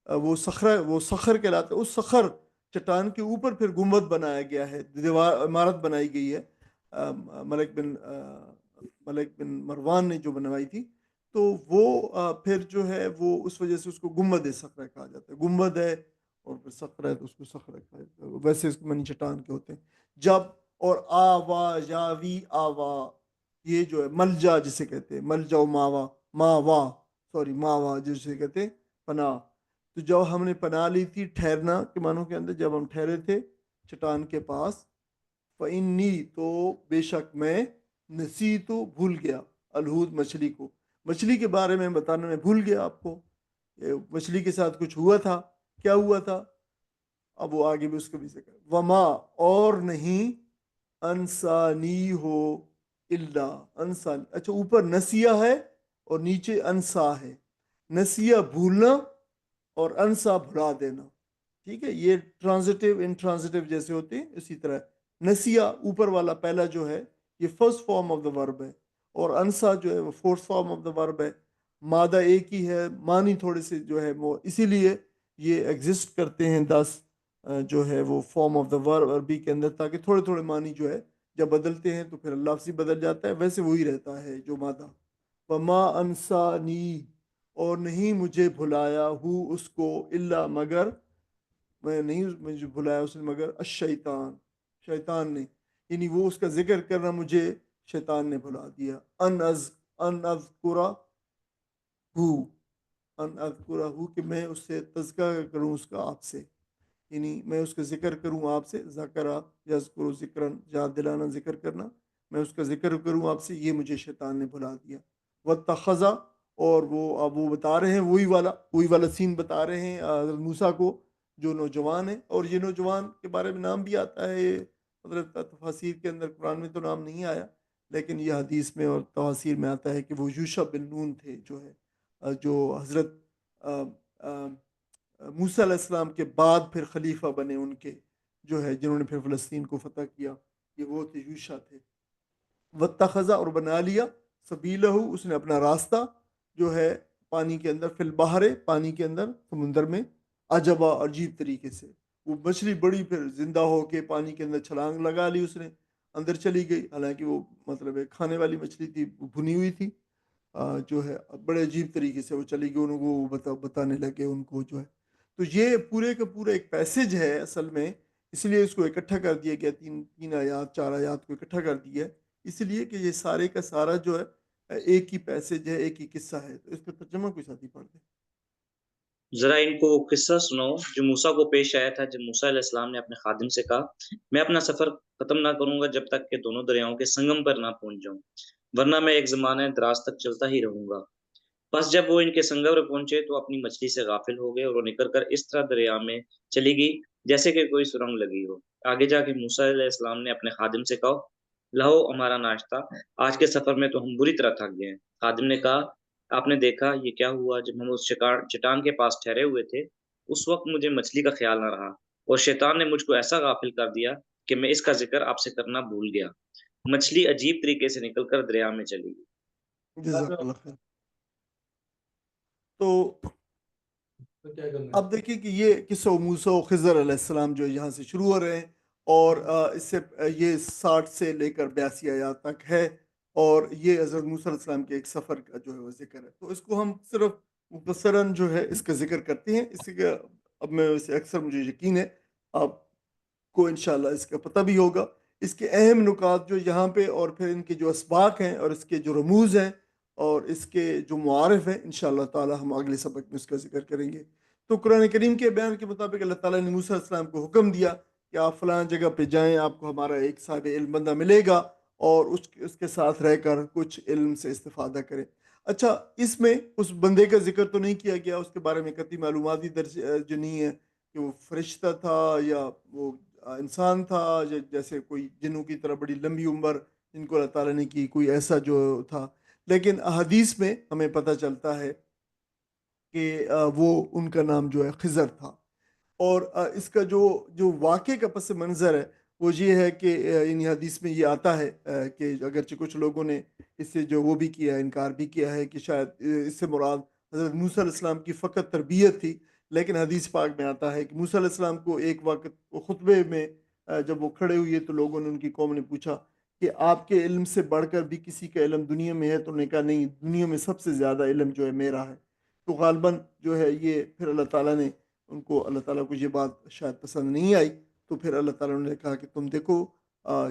وہ صخرہ، وہ صخر کہلاتا ہے، اس صخر چٹان کے اوپر پھر گنبد بنایا گیا ہے، دیوار عمارت بنائی گئی ہے، ملک بن مروان نے جو بنوائی تھی، تو وہ پھر جو ہے وہ اس وجہ سے اس کو گنبد صخرہ کہا جاتا ہے، گنبد ہے اور پھر صخرہ ہے تو اس کو صخرہ کہا جاتا ہے، ویسے اس کو منی چٹان کے ہوتے ہیں۔ جب، اور آوا یاوی آوا، یہ جو ہے ملجا جسے کہتے ہیں، ملجا و ماوا، ماوا سوری ماوا جسے کہتے ہیں پناہ، تو جب ہم نے پناہ لی تھی، ٹھہرنا کے معنوں کے اندر، جب ہم ٹھہرے تھے چٹان کے پاس، فَإِنِّي تو بے شک میں، نسیتو بھول گیا، الہود مچھلی کو، مچھلی کے بارے میں بتانے میں بھول گیا آپ کو، مچھلی کے ساتھ کچھ ہوا تھا، کیا ہوا تھا، اب وہ آگے بھی اس کا بھی ذکر، وما اور نہیں، انسانی ہو، اللہ انسانی، اچھا اوپر نسیہ ہے اور نیچے انسا ہے، نسیہ بھولنا اور انسا بھلا دینا، ٹھیک ہے، یہ ٹرانزٹیو انٹرانزٹیو جیسے ہوتے ہیں، اسی طرح نسیہ اوپر والا پہلا جو ہے یہ فرسٹ فارم آف دا ورب ہے، اور انسا جو ہے وہ فورتھ فارم آف دا ورب ہے، مادہ ایک ہی ہے، معنی تھوڑے سے جو ہے وہ اسی لیے یہ ایگزسٹ کرتے ہیں 10 جو ہے وہ فارم آف دا ورب عربی کے اندر، تاکہ تھوڑے تھوڑے معنی جو ہے جب بدلتے ہیں تو پھر لفظ ہی بدل جاتا ہے، ویسے وہی رہتا ہے جو مادہ۔ وما انسانی اور نہیں مجھے بھلایا، ہو اس کو، الا مگر، میں نہیں مجھے بھلایا اس نے مگر، الشیطان شیطان نے، یعنی وہ اس کا ذکر کرنا مجھے شیطان نے بھلا دیا، ان اذکرہ ہو، ان اذکرہ ہو کہ میں اس سے تذکرہ کروں اس کا آپ سے، یعنی میں اس کا ذکر کروں آپ سے، ذکرہ یذکر ذکرن، یاد دلانا ذکر کرنا، میں اس کا ذکر کروں آپ سے، یہ مجھے شیطان نے بھلا دیا۔ واتخذا اور وہ اب وہ بتا رہے ہیں وہی والا سین بتا رہے ہیں حضرت موسیٰ کو، جو نوجوان ہے، اور یہ نوجوان کے بارے میں نام بھی آتا ہے حضرت تفاسیر کے اندر، قرآن میں تو نام نہیں آیا لیکن یہ حدیث میں اور تفاسیر میں آتا ہے کہ وہ یوشع بن نون تھے، جو ہے جو حضرت موسیٰ علیہ السلام کے بعد پھر خلیفہ بنے ان کے، جو ہے جنہوں نے پھر فلسطین کو فتح کیا، یہ وہ تھے، یوشع تھے۔ واتخذ اور بنا لیا، سبیلہ اس نے اپنا راستہ، جو ہے پانی کے اندر، فی البحر پانی کے اندر، سمندر میں، عجبا عجیب طریقے سے، وہ مچھلی بڑی پھر زندہ ہو کے پانی کے اندر چھلانگ لگا لی اس نے، اندر چلی گئی، حالانکہ وہ مطلب ہے کھانے والی مچھلی تھی، بھنی ہوئی تھی، جو ہے بڑے عجیب طریقے سے وہ چلی گئی، ان کو بتانے لگے ان کو جو ہے، تو یہ پورے کا پورا ایک پیسج ہے اصل میں، اس لیے اس کو اکٹھا کر دیا گیا، تین آیات 4 آیات کو اکٹھا کر دیا ہے، اس لیے کہ یہ سارے کا سارا جو ہے ایک ہی پیسج ہے، ایک ہی قصہ ہے، تو اس کا ترجمہ کوئی ساتھی پڑھ دے۔ ذرا ان کو وہ قصہ سناؤ جو موسیٰ کو پیش آیا تھا جب موسیٰ علیہ السلام نے اپنے خادم سے کہا میں اپنا سفر ختم نہ کروں گا جب تک کہ دونوں دریاؤں کے سنگم پر نہ پہنچ جاؤں، ورنہ میں ایک زمانہ دراز تک چلتا ہی رہوں گا۔ بس جب وہ ان کے سنگم پر پہنچے تو اپنی مچھلی سے غافل ہو گئے اور وہ نکل کر اس طرح دریا میں چلی گئی جیسے کہ کوئی سرنگ لگی ہو۔ آگے جا کے موسیٰ علیہ السلام نے اپنے خادم سے کہا لاؤ ہمارا ناشتہ، آج کے سفر میں تو ہم بری طرح تھک گئے ہیں۔ خادم نے کہا آپ نے دیکھا یہ کیا ہوا، جب ہم اس چٹان کے پاس ٹھہرے ہوئے تھے اس وقت مجھے مچھلی کا خیال نہ رہا اور شیطان نے مجھ کو ایسا غافل کر دیا کہ میں اس کا ذکر آپ سے کرنا بھول گیا۔ مچھلی عجیب طریقے سے نکل کر دریا میں چلی جزاک اللہ خیر۔ تو اب دیکھیے کہ یہ قصہ موسیٰ و خضر علیہ السلام جو یہاں سے شروع ہو رہے ہیں، اور اس سے یہ 60 سے لے کر 82 آیات تک ہے، اور یہ حضرت موسیٰ علیہ السلام کے ایک سفر کا جو ہے وہ ذکر ہے۔ تو اس کو ہم صرف مختصراً جو ہے اس کا ذکر کرتے ہیں، اس کے اب میں ویسے اکثر مجھے یقین ہے آپ کو انشاءاللہ اس کا پتہ بھی ہوگا، اس کے اہم نکات جو یہاں پہ، اور پھر ان کے جو اسباق ہیں اور اس کے جو رموز ہیں اور اس کے جو معارف ہیں، انشاءاللہ تعالی ہم اگلے سبق میں اس کا ذکر کریں گے۔ تو قرآن کریم کے بیان کے مطابق اللہ تعالیٰ نے موسیٰ علیہ السلام کو حکم دیا کہ آپ فلاں جگہ پہ جائیں، آپ کو ہمارا ایک صاحب علم بندہ ملے گا اور اس کے ساتھ رہ کر کچھ علم سے استفادہ کریں۔ اچھا، اس میں اس بندے کا ذکر تو نہیں کیا گیا، اس کے بارے میں قطعی معلومات ہی درج جو نہیں ہے کہ وہ فرشتہ تھا یا وہ انسان تھا، جیسے کوئی جنوں کی طرح بڑی لمبی عمر جن کو اللہ تعالیٰ نے کی، کوئی ایسا جو تھا۔ لیکن حدیث میں ہمیں پتہ چلتا ہے کہ وہ ان کا نام جو ہے خضر تھا۔ اور اس کا جو واقعے کا پس منظر ہے وہ یہ ہے کہ ان حدیث میں یہ آتا ہے کہ اگرچہ کچھ لوگوں نے اس سے جو وہ بھی کیا ہے، انکار بھی کیا ہے کہ شاید اس سے مراد حضرت موسیٰ علیہ السلام کی فقط تربیت تھی، لیکن حدیث پاک میں آتا ہے کہ موسیٰ علیہ السلام کو ایک وقت وہ خطبے میں جب وہ کھڑے ہوئے تو لوگوں نے، ان کی قوم نے پوچھا کہ آپ کے علم سے بڑھ کر بھی کسی کا علم دنیا میں ہے؟ تو انہوں نے کہا نہیں، دنیا میں سب سے زیادہ علم جو ہے میرا ہے۔ تو غالباً جو ہے یہ پھر اللہ تعالیٰ نے اللہ تعالیٰ کو یہ بات شاید پسند نہیں آئی، تو پھر اللہ تعالیٰ نے کہا کہ تم دیکھو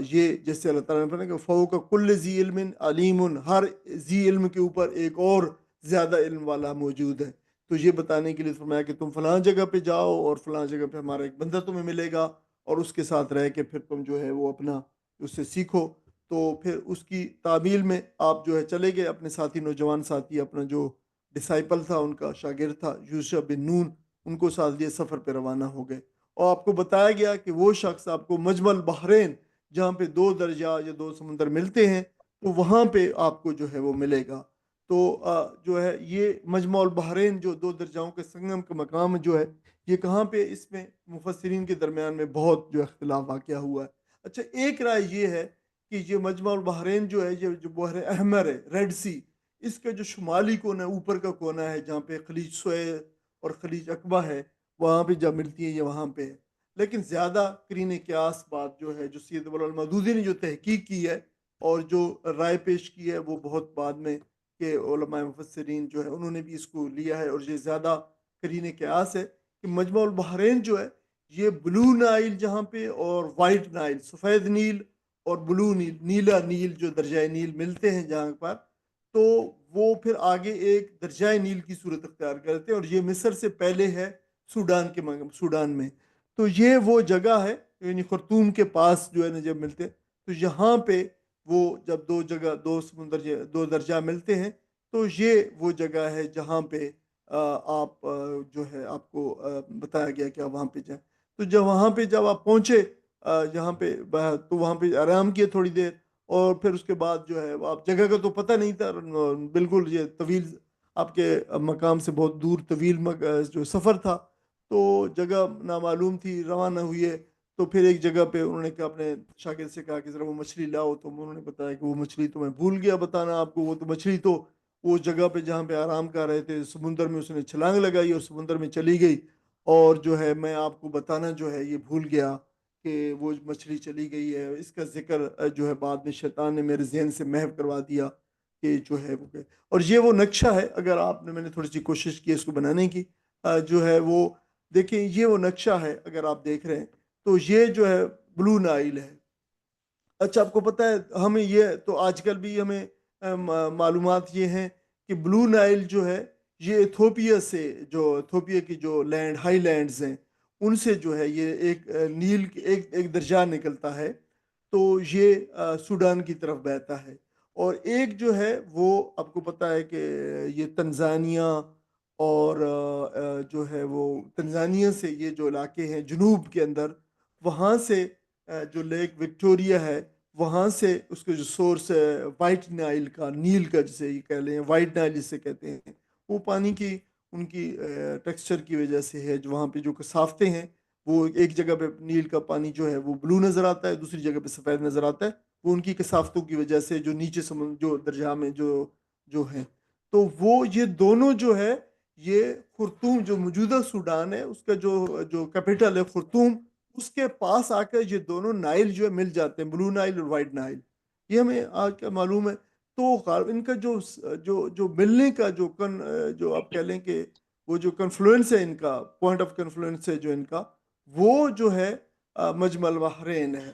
یہ جیسے اللہ تعالیٰ نے فرمایا کہ فوق کل ذی علم علیم، ہر ذی علم کے اوپر ایک اور زیادہ علم والا موجود ہے۔ تو یہ بتانے کے لیے فرمایا کہ تم فلاں جگہ پہ جاؤ اور فلاں جگہ پہ ہمارا ایک بندہ تمہیں ملے گا، اور اس کے ساتھ رہ کے پھر تم جو ہے وہ اپنا اس سے سیکھو۔ تو پھر اس کی تعمیل میں آپ جو ہے چلے گئے، اپنے ساتھی، نوجوان ساتھی، اپنا جو ڈسائپل تھا، ان کا شاگرد تھا یوشع بن نون، ان کو ساتھ لیے سفر پہ روانہ ہو گئے، اور آپ کو بتایا گیا کہ وہ شخص آپ کو مجمع البحرین، جہاں پہ دو دریا یا دو سمندر ملتے ہیں، تو وہاں پہ آپ کو جو ہے وہ ملے گا۔ تو جو ہے یہ مجمع البحرین جو دو درجاؤں کے سنگم کا مقام جو ہے، یہ کہاں پہ، اس میں مفسرین کے درمیان میں بہت جو اختلاف واقع ہوا ہے۔ اچھا، ایک رائے یہ ہے کہ یہ مجمع البحرین جو ہے، یہ جو بحر احمر ہے، ریڈ سی، اس کا جو شمالی کونا، اوپر کا کونا ہے جہاں پہ خلیج سویز اور خلیج عقبہ ہے، وہاں پہ جب ملتی ہے یہ وہاں پہ ہے۔ لیکن زیادہ قرین قیاس بات جو ہے، جو سید المودودی نے جو تحقیق کی ہے اور جو رائے پیش کی ہے، وہ بہت بعد میں کہ علماء مفسرین جو ہے انہوں نے بھی اس کو لیا ہے، اور یہ زیادہ قرین قیاس ہے کہ مجمع البحرین جو ہے، یہ بلو نائل جہاں پہ اور وائٹ نائل، سفید نیل اور بلو نیل، نیلا نیل، جو درجۂ نیل ملتے ہیں جہاں پر، تو وہ پھر آگے ایک درجۂ نیل کی صورت اختیار کرتے ہیں، اور یہ مصر سے پہلے ہے سوڈان میں۔ تو یہ وہ جگہ ہے، یعنی خرطوم کے پاس جو ہے نا جب ملتے ہیں، تو یہاں پہ وہ جب دو جگہ، دو سمندر، دو درجہ ملتے ہیں، تو یہ وہ جگہ ہے جہاں پہ آپ جو ہے آپ کو بتایا گیا کہ آپ وہاں پہ جائیں۔ تو جب آپ پہنچے یہاں پہ، تو وہاں پہ آرام کیے تھوڑی دیر، اور پھر اس کے بعد جو ہے آپ جگہ کا تو پتہ نہیں تھا، بالکل یہ طویل آپ کے مقام سے بہت دور طویل جو سفر تھا، تو جگہ نامعلوم تھی، روانہ ہوئے۔ تو پھر ایک جگہ پہ انہوں نے کہا، اپنے شاگرد سے کہا کہ ذرا وہ مچھلی لاؤ، تو انہوں نے بتایا کہ وہ مچھلی تو میں بھول گیا بتانا آپ کو، وہ تو مچھلی تو وہ جگہ پہ جہاں پہ آرام کر رہے تھے سمندر میں اس نے چھلانگ لگائی اور سمندر میں چلی گئی، اور جو ہے میں آپ کو بتانا جو ہے یہ بھول گیا کہ وہ مچھلی چلی گئی ہے۔ اس کا ذکر جو ہے بعد میں شیطان نے میرے ذہن سے محو کروا دیا کہ جو ہے وہ، اور یہ وہ نقشہ ہے، اگر آپ نے، میں نے تھوڑی سی کوشش کی اس کو بنانے کی، جو ہے وہ دیکھیں، یہ وہ نقشہ ہے اگر آپ دیکھ رہے ہیں، تو یہ جو ہے بلو نائل ہے۔ اچھا، آپ کو پتہ ہے ہمیں یہ تو آج کل بھی ہمیں معلومات یہ ہیں کہ بلو نائل جو ہے یہ ایتھوپیا سے، جو ایتھوپیا کی جو لینڈ ہائی لینڈز ہیں ان سے جو ہے یہ ایک نیل ایک درجہ نکلتا ہے، تو یہ سوڈان کی طرف بہتا ہے۔ اور ایک جو ہے وہ آپ کو پتہ ہے کہ یہ تنزانیہ اور جو ہے وہ تنزانیہ سے یہ جو علاقے ہیں جنوب کے اندر، وہاں سے جو لیک وکٹوریا ہے وہاں سے اس کے جو سورس ہے وائٹ نائل کا، نیل کا جسے یہ کہہ لیں، وائٹ نائل جسے کہتے ہیں، وہ پانی کی ان کی ٹیکسچر کی وجہ سے ہے، جو وہاں پہ جو کثافتیں ہیں وہ ایک جگہ پہ نیل کا پانی جو ہے وہ بلو نظر آتا ہے، دوسری جگہ پہ سفید نظر آتا ہے، وہ ان کی کثافتوں کی وجہ سے جو نیچے جو درجہ میں جو ہیں، تو وہ یہ دونوں جو ہے یہ خرطوم جو موجودہ سوڈان ہے اس کا جو کیپٹل ہے خرطوم، اس کے پاس آ کر یہ دونوں نائل جو ہے مل جاتے ہیں، بلو نائل اور وائٹ نائل، یہ ہمیں آج کیا معلوم ہے۔ تو ان کا جو ملنے کا جو آپ کہہ لیں کہ وہ جو کنفلوئنس ہے ان کا، پوائنٹ آف کنفلوئنس ہے جو ان کا، وہ جو ہے مجمع البحرین ہے،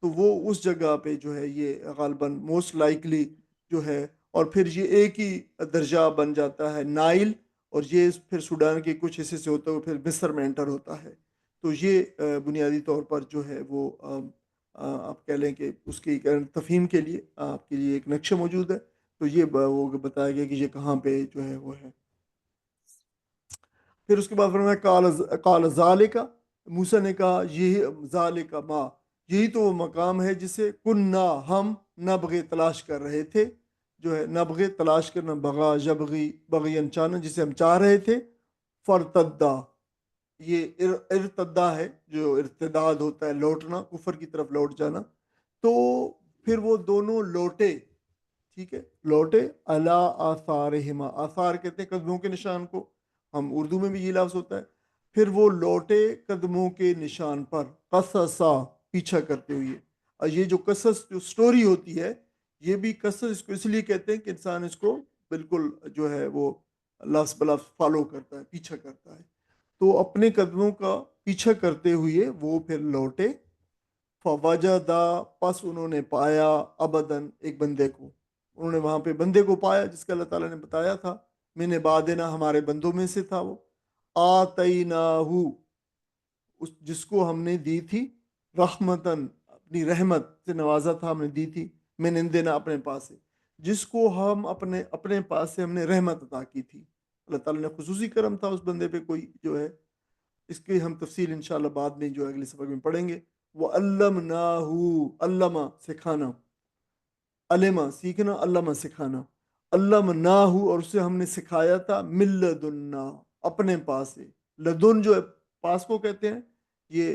تو وہ اس جگہ پہ جو ہے یہ غالباً موسٹ لائکلی جو ہے، اور پھر یہ ایک ہی درجہ بن جاتا ہے نائل، اور یہ پھر سوڈان کے کچھ حصے سے ہوتا ہے پھر مصر میں انٹر ہوتا ہے، تو یہ بنیادی طور پر جو ہے وہ آپ کہہ لیں کہ اس کی تفہیم کے لیے آپ کے لیے ایک نقشہ موجود ہے، تو یہ وہ بتایا گیا کہ یہ کہاں پہ جو ہے وہ ہے۔ پھر اس کے بعد فرمایا قال ذالک، موسیٰ نے کہا یہی ذالک ما، یہی تو وہ مقام ہے جسے کننا ہم نبغی تلاش کر رہے تھے، جو ہے نبغی تلاش کرنا، بغا یبغی بغین چانا، جسے ہم چاہ رہے تھے، فرتدا، یہ ارتدا ہے جو ارتداد ہوتا ہے لوٹنا، کفر کی طرف لوٹ جانا، تو پھر وہ دونوں لوٹے، ٹھیک ہے، لوٹے الا آثارہما، آثار کہتے ہیں قدموں کے نشان کو، ہم اردو میں بھی یہ لفظ ہوتا ہے، پھر وہ لوٹے قدموں کے نشان پر، قصصا، پیچھا کرتے ہوئے، اور یہ جو قصص جو سٹوری ہوتی ہے، یہ بھی قصص اس کو اس لیے کہتے ہیں کہ انسان اس کو بالکل جو ہے وہ لفظ بلفظ فالو کرتا ہے، پیچھا کرتا ہے، تو اپنے قدموں کا پیچھا کرتے ہوئے وہ پھر لوٹے، فوجدا، پس انہوں نے پایا، ابدن، ایک بندے کو، انہوں نے وہاں پہ بندے کو پایا جس کا اللہ تعالیٰ نے بتایا تھا، من عبادنا، ہمارے بندوں میں سے تھا وہ، آتیناہو، جس کو ہم نے دی تھی، رحمتن، اپنی رحمت سے نوازا تھا، ہم نے دی تھی، من عندنا، اپنے پاس سے، جس کو ہم اپنے پاس سے ہم نے رحمت عطا کی تھی، اللہ تعالیٰ نے خصوصی کرم تھا اس بندے پہ کوئی جو ہے، اس کی ہم تفصیل انشاءاللہ بعد میں جو اگلے سبق میں پڑھیں گے۔ وَعَلَّمْنَاهُ، علمہ، سکھانا، علمہ سیکھنا، علمہ سکھانا، علمناہ، اور اسے ہم نے سکھایا تھا، من لدنا، اپنے پاس سے، لدن جو ہے پاس کو کہتے ہیں، یہ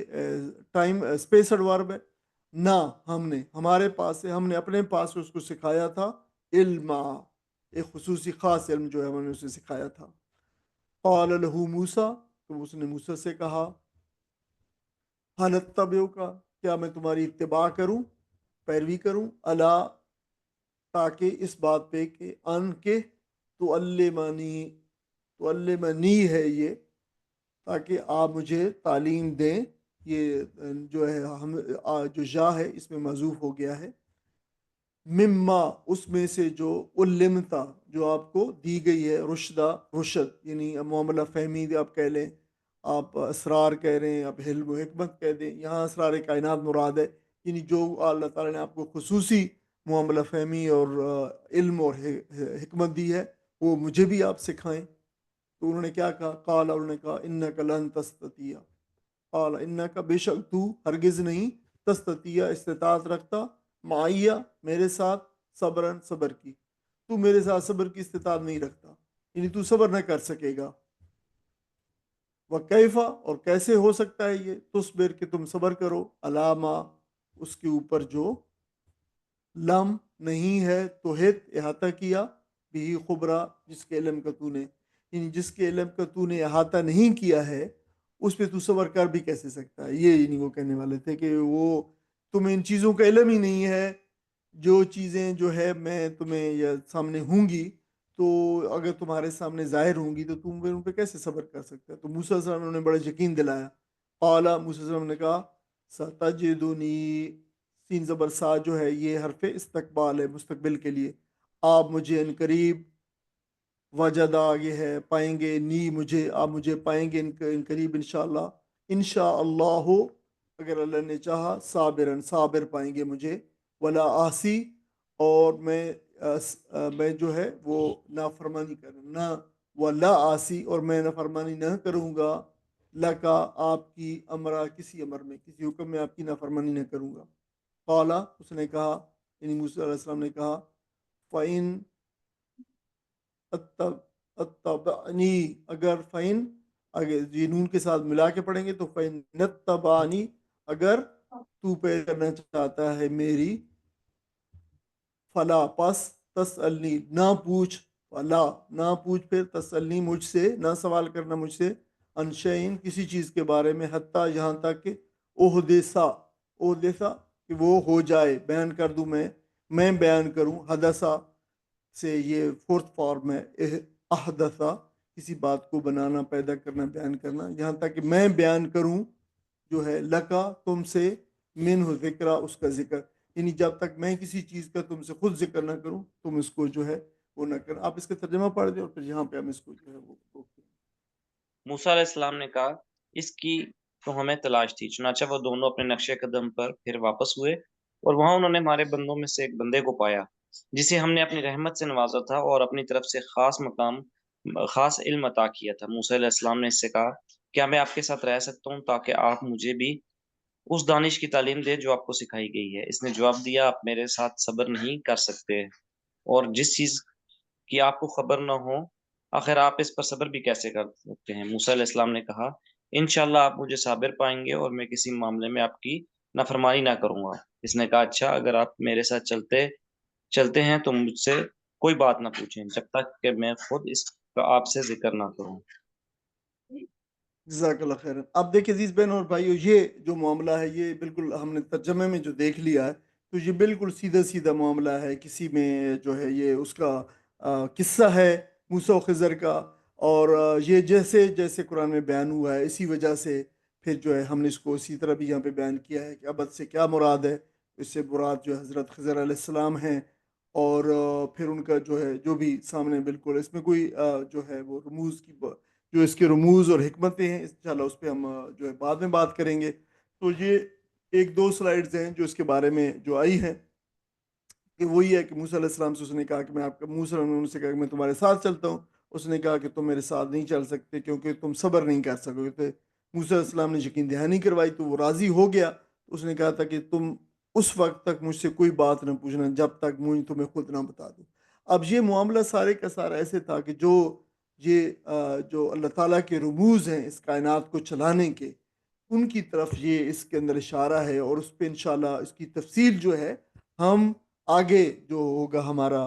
ٹائم اسپیسڈ ورب ہے، نہ، ہم نے، ہمارے پاس سے، ہم نے اپنے پاس سے اس کو سکھایا تھا، علما، ایک خصوصی خاص علم جو ہے ہم نے اسے سکھایا تھا۔ قال له موسیٰ، تو اس نے موسیٰ سے کہا، حل اتبعک، کیا میں تمہاری اتباع کروں، پیروی کروں، اللہ، تاکہ اس بات پہ کہ ان کے تو علمنی ہے یہ، تاکہ آپ مجھے تعلیم دیں، یہ جو ہے ہم جو جا ہے اس میں معذوف ہو گیا ہے، مما، اس میں سے جو علمتا، جو آپ کو دی گئی ہے، رشدہ، رشد یعنی معاملہ فہمی آپ کہہ لیں، آپ اسرار کہہ رہے ہیں، آپ حلم و حکمت کہہ دیں، یہاں اسرار کائنات مراد ہے، یعنی جو اللہ تعالیٰ نے آپ کو خصوصی معاملہ فہمی اور علم اور حکمت دی ہے، وہ مجھے بھی آپ سکھائیں۔ تو انہوں نے کیا کہا، قال، انہوں نے کہا، انک لن تستطیع، قال انک، بے شک تو ہرگز نہیں، تستطیع، استطاعت رکھتا، معیہ، میرے ساتھ، صبرن، صبر کی، تو میرے ساتھ صبر کی استطاعت نہیں رکھتا، یعنی تو صبر نہ کر سکے گا، وکیفا، اور کیسے ہو سکتا ہے یہ، تصبر، کہ تم صبر کرو، علامہ، اس کے اوپر جو لم نہیں ہے، تو ہت، احاطہ کیا، بھی خبرا، جس کے علم کا تو نے، یعنی جس کے علم کا تو نے احاطہ نہیں کیا ہے اس پہ تو صبر کر بھی کیسے سکتا ہے، یہ یعنی وہ کہنے والے تھے کہ وہ تمہیں ان چیزوں کا علم ہی نہیں ہے، جو چیزیں جو ہے میں تمہیں یا سامنے ہوں گی، تو اگر تمہارے سامنے ظاہر ہوں گی تو تم ان پہ کیسے صبر کر سکتے ہو، تو موسیٰ علیہ السلام نے بڑا یقین دلایا، قال، موسیٰ علیہ السلام نے کہا، ستجدنی، سین زبر سا جو ہے یہ حرف استقبال ہے، مستقبل کے لیے، آپ مجھے ان قریب، وجدہ یہ ہے پائیں گے، نی مجھے، آپ مجھے پائیں گے ان قریب انشاءاللہ، انشاءاللہ اگر اللہ نے چاہا، صابرن صابر پائیں گے مجھے، ولا آسی، اور میں جو ہے وہ نافرمانی کروں نہ، ولا آسی، اور میں نافرمانی نہ کروں گا، لکا آپ کی امرا، کسی امر میں، کسی حکم میں آپ کی نافرمانی نہ کروں گا۔ قالا، اس نے کہا، یعنی موسیٰ علیہ السلام نے کہا، فَإِن اتبعنی، اگر فَإِن، اگر یہ نون کے ساتھ ملا کے پڑھیں گے تو فَإِن اتبعنی، اگر تو پہ کرنا چاہتا ہے میری، فلا پس، تسألنی نہ پوچھ، فلا نہ پوچھ، پھر تسألنی مجھ سے، نہ سوال کرنا مجھ سے، عن شیء کسی چیز کے بارے میں، حتیٰ یہاں تک کہ احدثا کہ وہ ہو جائے، بیان کر دوں میں بیان کروں، حدثا سے یہ فورتھ فارم ہے، احدثا کسی بات کو بنانا، پیدا کرنا، بیان کرنا، یہاں تک کہ میں بیان کروں جو ہے لکا تم سے، من ہو ذکرہ اس کا ذکر، یعنی جب تک میں کسی چیز کا تم سے خود ذکر نہ کروں تم اس کو جو ہے وہ نہ کرنا۔ آپ اس کا ترجمہ پڑھ دیں اور پھر یہاں پہ ہم اس کو جو ہے وہ موسیٰ علیہ السلام نے کہا اس کی تو ہمیں تلاش تھی، چنانچہ وہ دونوں اپنے نقش قدم پر پھر واپس ہوئے، اور وہاں انہوں نے ہمارے بندوں میں سے ایک بندے کو پایا جسے ہم نے اپنی رحمت سے نوازا تھا اور اپنی طرف سے خاص مقام، خاص علم عطا کیا تھا۔ موسیٰ علیہ السلام نے اس سے کہا کیا میں آپ کے ساتھ رہ سکتا ہوں تاکہ آپ مجھے بھی اس دانش کی تعلیم دیں جو آپ کو سکھائی گئی ہے؟ اس نے جواب دیا آپ میرے ساتھ صبر نہیں کر سکتے، اور جس چیز کی آپ کو خبر نہ ہو آخر آپ اس پر صبر بھی کیسے کر سکتے ہیں؟ موسیٰ علیہ السلام نے کہا انشاءاللہ آپ مجھے صابر پائیں گے اور میں کسی معاملے میں آپ کی نافرمانی نہ کروں گا۔ اس نے کہا اچھا، اگر آپ میرے ساتھ چلتے ہیں تو مجھ سے کوئی بات نہ پوچھیں جب تک کہ میں خود اس کا آپ سے ذکر نہ کروں۔ جزاک اللہ خیر۔ اب دیکھیں عزیز بہن اور بھائیو، یہ جو معاملہ ہے یہ بالکل ہم نے ترجمے میں جو دیکھ لیا ہے تو یہ بالکل سیدھا سیدھا معاملہ ہے، کسی میں جو ہے یہ اس کا قصہ ہے موسیٰ و خضر کا، اور یہ جیسے جیسے قرآن میں بیان ہوا ہے اسی وجہ سے پھر جو ہے ہم نے اس کو اسی طرح بھی یہاں پہ بیان کیا ہے کہ ابد سے کیا مراد ہے۔ اس سے مراد جو ہے حضرت خضر علیہ السلام ہیں، اور پھر ان کا جو ہے جو بھی سامنے بالکل اس میں کوئی جو ہے وہ رموز کی جو اس کے رموز اور حکمتیں ہیں انشاءاللہ اس پہ ہم جو ہے بعد میں بات کریں گے۔ تو یہ ایک دو سلائیڈز ہیں جو اس کے بارے میں جو آئی ہیں، کہ وہی ہے کہ موسیٰ علیہ السلام سے اس نے کہا کہ میں آپ کا، موسیٰ نے ان سے کہا کہ میں تمہارے ساتھ چلتا ہوں، اس نے کہا کہ تم میرے ساتھ نہیں چل سکتے کیونکہ تم صبر نہیں کر سکو گے۔ موسیٰ علیہ السلام نے یقین دہانی کروائی تو وہ راضی ہو گیا، اس نے کہا تھا کہ تم اس وقت تک مجھ سے کوئی بات نہ پوچھنا جب تک مجھے تمہیں خود نہ بتا دوں۔ اب یہ معاملہ سارے کا سارا ایسے تھا کہ یہ جو اللہ تعالیٰ کے رموز ہیں اس کائنات کو چلانے کے، ان کی طرف یہ اس کے اندر اشارہ ہے، اور اس پہ انشاءاللہ اس کی تفصیل جو ہے ہم آگے جو ہوگا ہمارا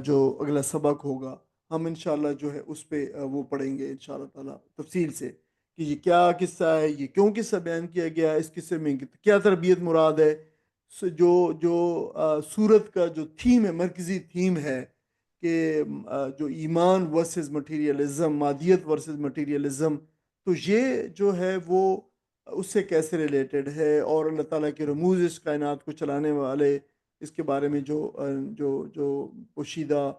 جو اگلا سبق ہوگا ہم انشاءاللہ جو ہے اس پہ وہ پڑھیں گے انشاءاللہ تعالیٰ تفصیل سے کہ یہ کیا قصہ ہے، یہ کیوں قصہ بیان کیا گیا ہے، اس قصے میں کیا تربیت مراد ہے۔ جو سورت کا جو تھیم ہے، مرکزی تھیم ہے کہ جو ایمان ورسز مٹیریلزم، مادیت ورسز مٹیریلزم، تو یہ جو ہے وہ اس سے کیسے ریلیٹڈ ہے، اور اللہ تعالیٰ کے رموز اس کائنات کو چلانے والے اس کے بارے میں جو پوشیدہ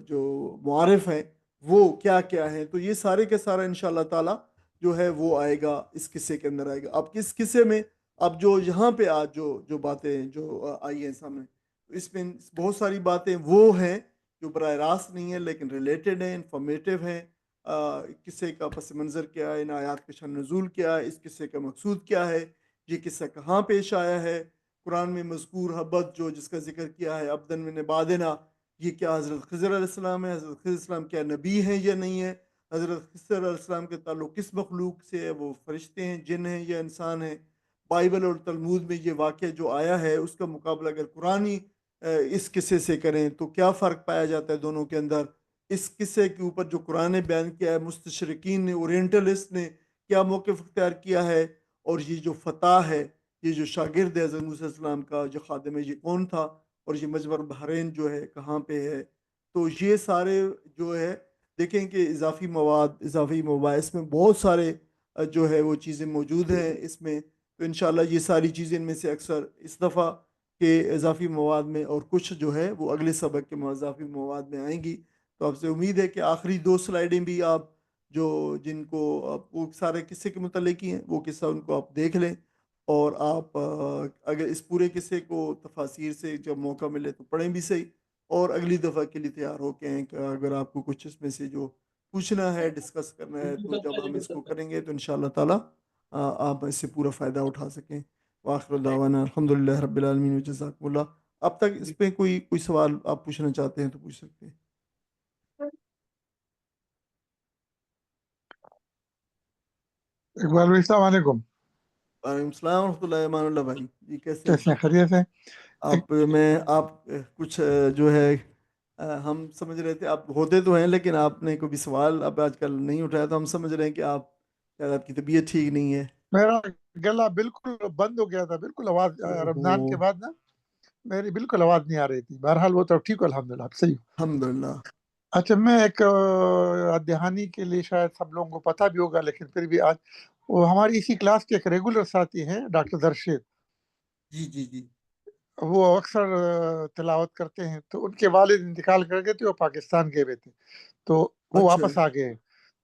جو معارف ہیں وہ کیا کیا ہیں، تو یہ سارے کے سارا انشاءاللہ تعالیٰ جو ہے وہ آئے گا، اس قصے کے اندر آئے گا۔ اب کس قصے میں، اب جو یہاں پہ آج جو باتیں جو آئی ہیں سامنے، اس میں بہت ساری باتیں وہ ہیں جو براہ راست نہیں ہیں لیکن ریلیٹڈ ہیں، انفارمیٹیو ہیں۔ قصے کا پس منظر کیا ہے، ان آیات کا شان نزول کیا ہے، اس قصے کا مقصود کیا ہے، یہ قصہ کہاں پیش آیا ہے، قرآن میں مذکور حبت جو جس کا ذکر کیا ہے عبدن من عبادنا، یہ کیا حضرت خضر علیہ السلام ہے، حضرت خضر علیہ السلام کیا نبی ہیں یا نہیں ہے، حضرت خضر علیہ السلام کے تعلق کس مخلوق سے ہے، وہ فرشتے ہیں، جن ہیں یا انسان ہیں۔ بائبل اور تلمود میں یہ واقعہ جو آیا ہے اس کا مقابلہ اگر قرآنی اس قصے سے کریں تو کیا فرق پایا جاتا ہے دونوں کے اندر۔ اس قصے کے اوپر جو قرآن نے بیان کیا ہے، مستشرقین نے، اورینٹلسٹ نے کیا موقف اختیار کیا ہے، اور یہ جو فتح ہے، یہ جو شاگرد ہے حضرت موسیٰ علیہ السلام کا، جو خادم ہے، یہ کون تھا، اور یہ مجمع البحرین جو ہے کہاں پہ ہے، تو یہ سارے جو ہے دیکھیں کہ اضافی مواد، اضافی مباحث میں بہت سارے جو ہے وہ چیزیں موجود ہیں اس میں، تو انشاءاللہ یہ ساری چیزیں ان میں سے اکثر اس دفعہ کے اضافی مواد میں، اور کچھ جو ہے وہ اگلے سبق کے اضافی مواد میں آئیں گی. تو آپ سے امید ہے کہ آخری 2 سلائیڈیں بھی آپ جن کو وہ سارے قصے کے متعلق ہی ہیں، وہ قصہ ان کو آپ دیکھ لیں، اور آپ اگر اس پورے قصے کو تفاسیر سے جب موقع ملے تو پڑھیں بھی صحیح، اور اگلی دفعہ کے لیے تیار ہو کے ہیں کہ اگر آپ کو کچھ اس میں سے جو پوچھنا ہے، ڈسکس کرنا ہے، تو جب ہم اس کو کریں گے تو انشاءاللہ تعالی آپ اس سے پورا فائدہ اٹھا سکیں. وآخر دعوانا الحمدللہ رب العالمین جزاکم اللہ. اب تک اس پہ کوئی سوال آپ پوچھنا چاہتے ہیں تو پوچھ سکتے ہیں. اقبال بھائی السلام علیکم. وعلیکم السلام ورحمۃ اللہ. امان اللہ بھائی جی، کیسے ہیں کیسے ہیں؟ خیریت ہے؟ آپ کچھ جو ہے ہم سمجھ رہے تھے آپ ہوتے تو ہیں، لیکن آپ نے کوئی بھی سوال اب آج کل نہیں اٹھایا، تو ہم سمجھ رہے ہیں کہ شاید آپ کی طبیعت ٹھیک نہیں ہے. میرا گلا بالکل بند ہو گیا تھا، بالکل آواز رمضان کے بعد نا میری بالکل آواز نہیں آ رہی تھی. بہرحال وہ تو ٹھیک ہو، الحمدللہ آپ صحیح ہو. الحمدللہ. اچھا، میں ایک دہانی کے لیے شاید سب لوگوں کو پتہ بھی ہوگا، لیکن پھر بھی آج وہ ہماری اسی کلاس کے ایک ریگولر ساتھی ہیں ڈاکٹر درشید. جی جی جی وہ اکثر تلاوت کرتے ہیں. تو ان کے والد انتقال کر گئے تھے، وہ پاکستان گئے ہوئے تھے، تو وہ اچھا واپس آ گئے.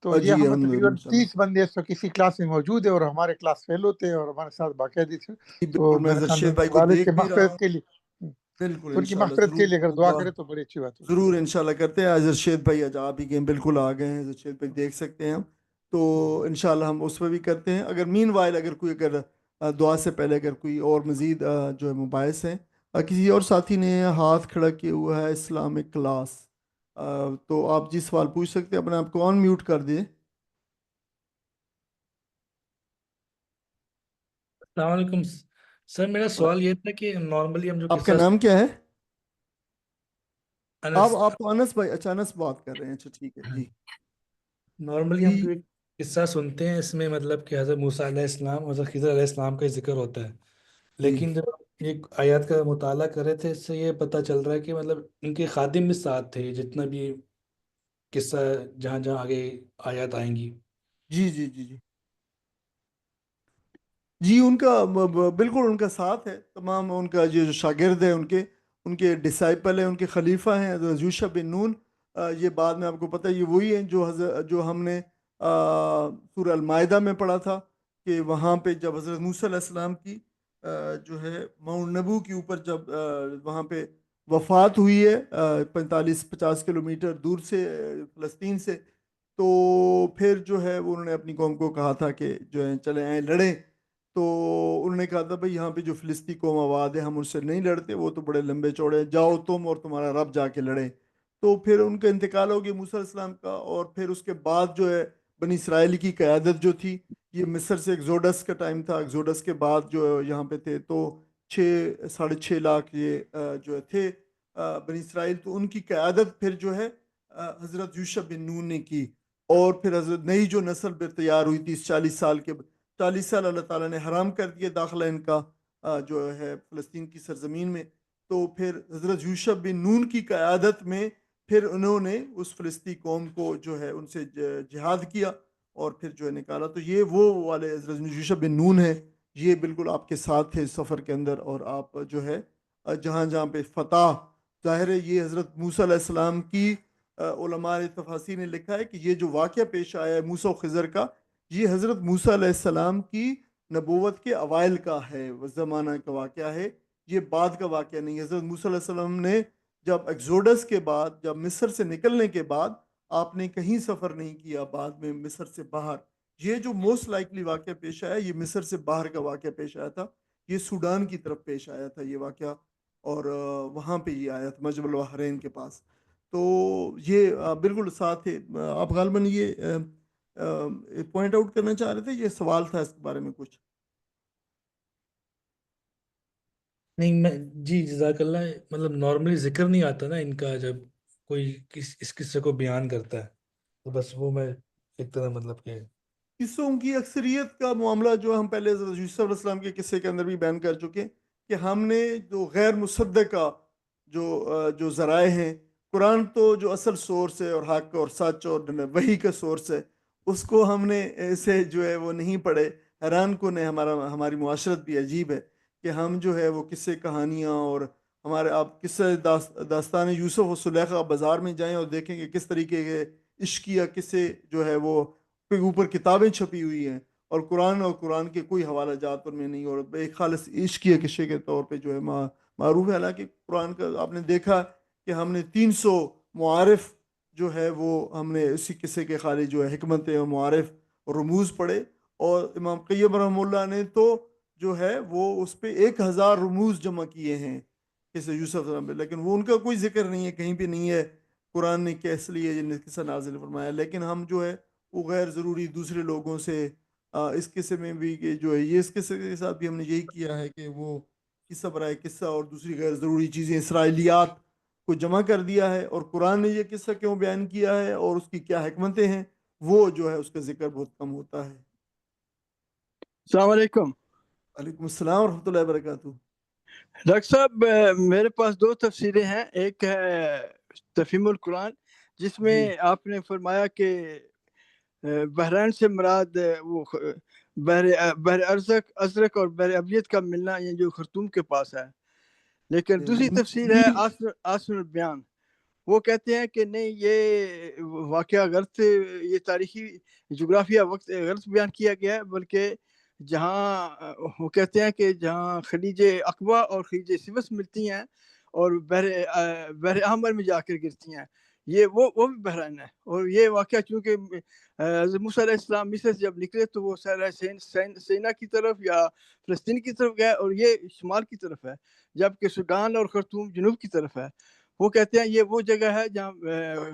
تو یہ جی ہم الحمدللہ تقریباً ماشاء اللہ. 30 بندے اس وقت کسی کلاس میں موجود ہیں، اور ہمارے کلاس فیل ہوتے ہیں اور ہمارے ساتھ باقاعدگی سے. جی تو بالکل، میں میرے خیال میں زرشید ان بھائی کے کو والد کے دیکھ بھی رہا مغفرت ہوں. کے لیے بالکل ان کی انشاءاللہ مغفرت کے ضرور لیے اگر دعا کرے تو بڑی اچھی بات ہوگی. ضرور انشاءاللہ کرتے ہیں. آج زرشید بھائی آج آپ ہی کے بالکل آ گئے ہیں، زرشید بھائی دیکھ سکتے ہیں ہم. تو انشاءاللہ ہم اس پہ بھی کرتے ہیں. اگر مین وائل اگر کوئی دعا سے پہلے اگر کوئی اور مزید جو ہے مباحث ہیں، کسی اور ساتھی نے ہاتھ کھڑا کیا ہوا ہے اسلامک کلاس، تو آپ جی سوال پوچھ سکتے ہیں. اپنے آپ کو آن میوٹ کر دیں. السلام علیکم سر. میرا سوال یہ تھا کہ نارملی ہم جو آپ کا قصہ نام کیا ہے؟ انس آپ تو انس بھائی، اچھا انس بات کر رہے ہیں. اچھا ٹھیک ہے جی. نارملی ہم جی جو ایک قصہ سنتے ہیں، اس میں مطلب کہ حضرت موسیٰ علیہ السلام، حضرت خضر علیہ السلام کا ذکر ہوتا ہے. جی لیکن جب ایک آیات کا مطالعہ کر رہے تھے، اس سے یہ پتہ چل رہا ہے کہ مطلب ان کے خادم بھی ساتھ تھے، جتنا بھی قصہ جہاں جہاں آگے آیات آئیں گی. جی جی جی جی جی ان کا بالکل ان کا ساتھ ہے. تمام ان کا جو شاگرد ہیں، ان کے ڈسائپل ہیں، ان کے خلیفہ ہیں حضرت یوشع بن نون. یہ بعد میں آپ کو پتہ ہے یہ وہی ہیں جو ہم نے سورہ المائدہ میں پڑھا تھا، کہ وہاں پہ جب حضرت موسیٰ علیہ السلام کی جو ہے ماؤنٹ نبو کے اوپر جب وہاں پہ وفات ہوئی ہے 45-50 کلومیٹر دور سے فلسطین سے، تو پھر جو ہے وہ انہوں نے اپنی قوم کو کہا تھا کہ جو ہے چلیں آئیں لڑیں. تو انہوں نے کہا تھا بھائی یہاں پہ جو فلسطینی قوم آباد ہے ہم ان سے نہیں لڑتے، وہ تو بڑے لمبے چوڑے ہیں، جاؤ تم اور تمہارا رب جا کے لڑیں. تو پھر ان کا انتقال ہو گیا موسیٰ علیہ السلام کا، اور پھر اس کے بعد جو ہے بنی اسرائیل کی قیادت جو تھی، یہ مصر سے ایگزوڈس کا ٹائم تھا. ایگزوڈس کے بعد جو یہاں پہ تھے تو 6-6.5 لاکھ یہ جو تھے بنی اسرائیل. تو ان کی قیادت پھر جو ہے حضرت یوشع بن نون نے کی. اور پھر حضرت نئی جو نسل پہ تیار ہوئی تھی اس 40 سال کے 40 سال اللہ تعالیٰ نے حرام کر دیا داخلہ ان کا جو ہے فلسطین کی سرزمین میں. تو پھر حضرت یوشع بن نون کی قیادت میں پھر انہوں نے اس فلسطینی قوم کو جو ہے ان سے جہاد کیا اور پھر جو ہے نکالا. تو یہ وہ والے حضرت یوشع بن نون ہے، یہ بالکل آپ کے ساتھ تھے سفر کے اندر. اور آپ جو ہے جہاں جہاں پہ فتح، ظاہر ہے یہ حضرت موسیٰ علیہ السلام کی علماء تفاسیر نے لکھا ہے کہ یہ جو واقعہ پیش آیا ہے موسیٰ و خضر کا، یہ حضرت موسیٰ علیہ السلام کی نبوت کے اوائل کا ہے، زمانہ کا واقعہ ہے، یہ بعد کا واقعہ نہیں. حضرت موسیٰ علیہ السلام نے جب ایکزوڈس کے بعد، جب مصر سے نکلنے کے بعد آپ نے کہیں سفر نہیں کیا بعد میں مصر سے باہر. یہ جو موسٹ لائکلی واقعہ پیش آیا یہ مصر سے باہر کا واقعہ پیش آیا تھا، یہ سوڈان کی طرف پیش آیا تھا یہ واقعہ، اور وہاں پہ یہ آیا تھا مجمع البحرین کے پاس. تو یہ بالکل ساتھ ہے. آپ غالباً یہ پوائنٹ آؤٹ کرنا چاہ رہے تھے، یہ سوال تھا اس کے بارے میں کچھ؟ نہیں میں جی جزاک اللہ. مطلب نارملی ذکر نہیں آتا نا ان کا جب کوئی اس قصے کو بیان کرتا ہے، تو بس وہ میں ایک طرح مطلب کہ قصوں کی اکثریت کا معاملہ جو ہم پہلے حضرت یوسف علیہ السلام کے قصے کے اندر بھی بیان کر چکے کہ ہم نے جو غیر مصدقہ جو ذرائع ہیں، قرآن تو جو اصل سورس ہے اور حق اور سچ اور وحی کا سورس ہے، اس کو ہم نے ایسے جو ہے وہ نہیں پڑھے. حیران کن ہے، ہماری معاشرت بھی عجیب ہے کہ ہم جو ہے وہ قصے کہانیاں اور ہمارے آپ قصہ داستان یوسف و زلیخا بازار میں جائیں اور دیکھیں کہ کس طریقے کے عشقیہ قصے جو ہے وہ کے اوپر کتابیں چھپی ہوئی ہیں، اور قرآن کے کوئی حوالہ جات ان میں نہیں، اور ایک خالص عشقیہ قصے کے طور پہ جو ہے معروف ہے۔ حالانکہ قرآن کا آپ نے دیکھا کہ ہم نے 300 معارف جو ہے وہ ہم نے اسی قصے کے خالی جو ہے حکمتیں اور معارف اور رموز پڑھے، اور امام قیم رحمہ اللہ نے تو جو ہے وہ اس پہ 1000 رموز جمع کیے ہیں قصہ یوسف علیہ السلام پہ، لیکن وہ ان کا کوئی ذکر نہیں ہے، کہیں پہ نہیں ہے قرآن نے کیس لیے یہ قصہ نازل فرمایا۔ لیکن ہم جو ہے وہ غیر ضروری دوسرے لوگوں سے اس قصے میں بھی کہ جو ہے یہ اس قصے کے ساتھ بھی ہم نے یہی کیا ہے کہ وہ قصہ برائے قصہ اور دوسری غیر ضروری چیزیں اسرائیلیات کو جمع کر دیا ہے، اور قرآن نے یہ قصہ کیوں بیان کیا ہے اور اس کی کیا حکمتیں ہیں وہ جو ہے اس کا ذکر بہت کم ہوتا ہے۔ السلام علیکم وعلیکم السلام ورحمۃ اللہ وبرکاتہ۔ ڈاکٹر صاحب، میرے پاس 2 تفسیریں ہیں۔ ایک ہے تفہیم القرآن، جس میں جی آپ نے فرمایا کہ بحرین سے مراد وہ بحر ازرق اور بحر ابیض کا ملنا، یہ جو خرطوم کے پاس ہے۔ لیکن دوسری تفسیر ہے آسن البیان، وہ کہتے ہیں کہ نہیں، یہ واقعہ غلط، یہ تاریخی جغرافیہ وقت غلط بیان کیا گیا ہے، بلکہ جہاں وہ کہتے ہیں کہ جہاں خلیج عقبہ اور خلیج سوس ملتی ہیں اور بحر احمر میں جا کر گرتی ہیں، یہ وہ بھی بحرین ہے۔ اور یہ واقعہ چونکہ حضرت موسیٰ علیہ السلام مصر سے جب نکلے تو وہ صحرا سینا کی طرف یا فلسطین کی طرف گئے، اور یہ شمال کی طرف ہے، جبکہ سوڈان اور خرطوم جنوب کی طرف ہے۔ وہ کہتے ہیں یہ وہ جگہ ہے جہاں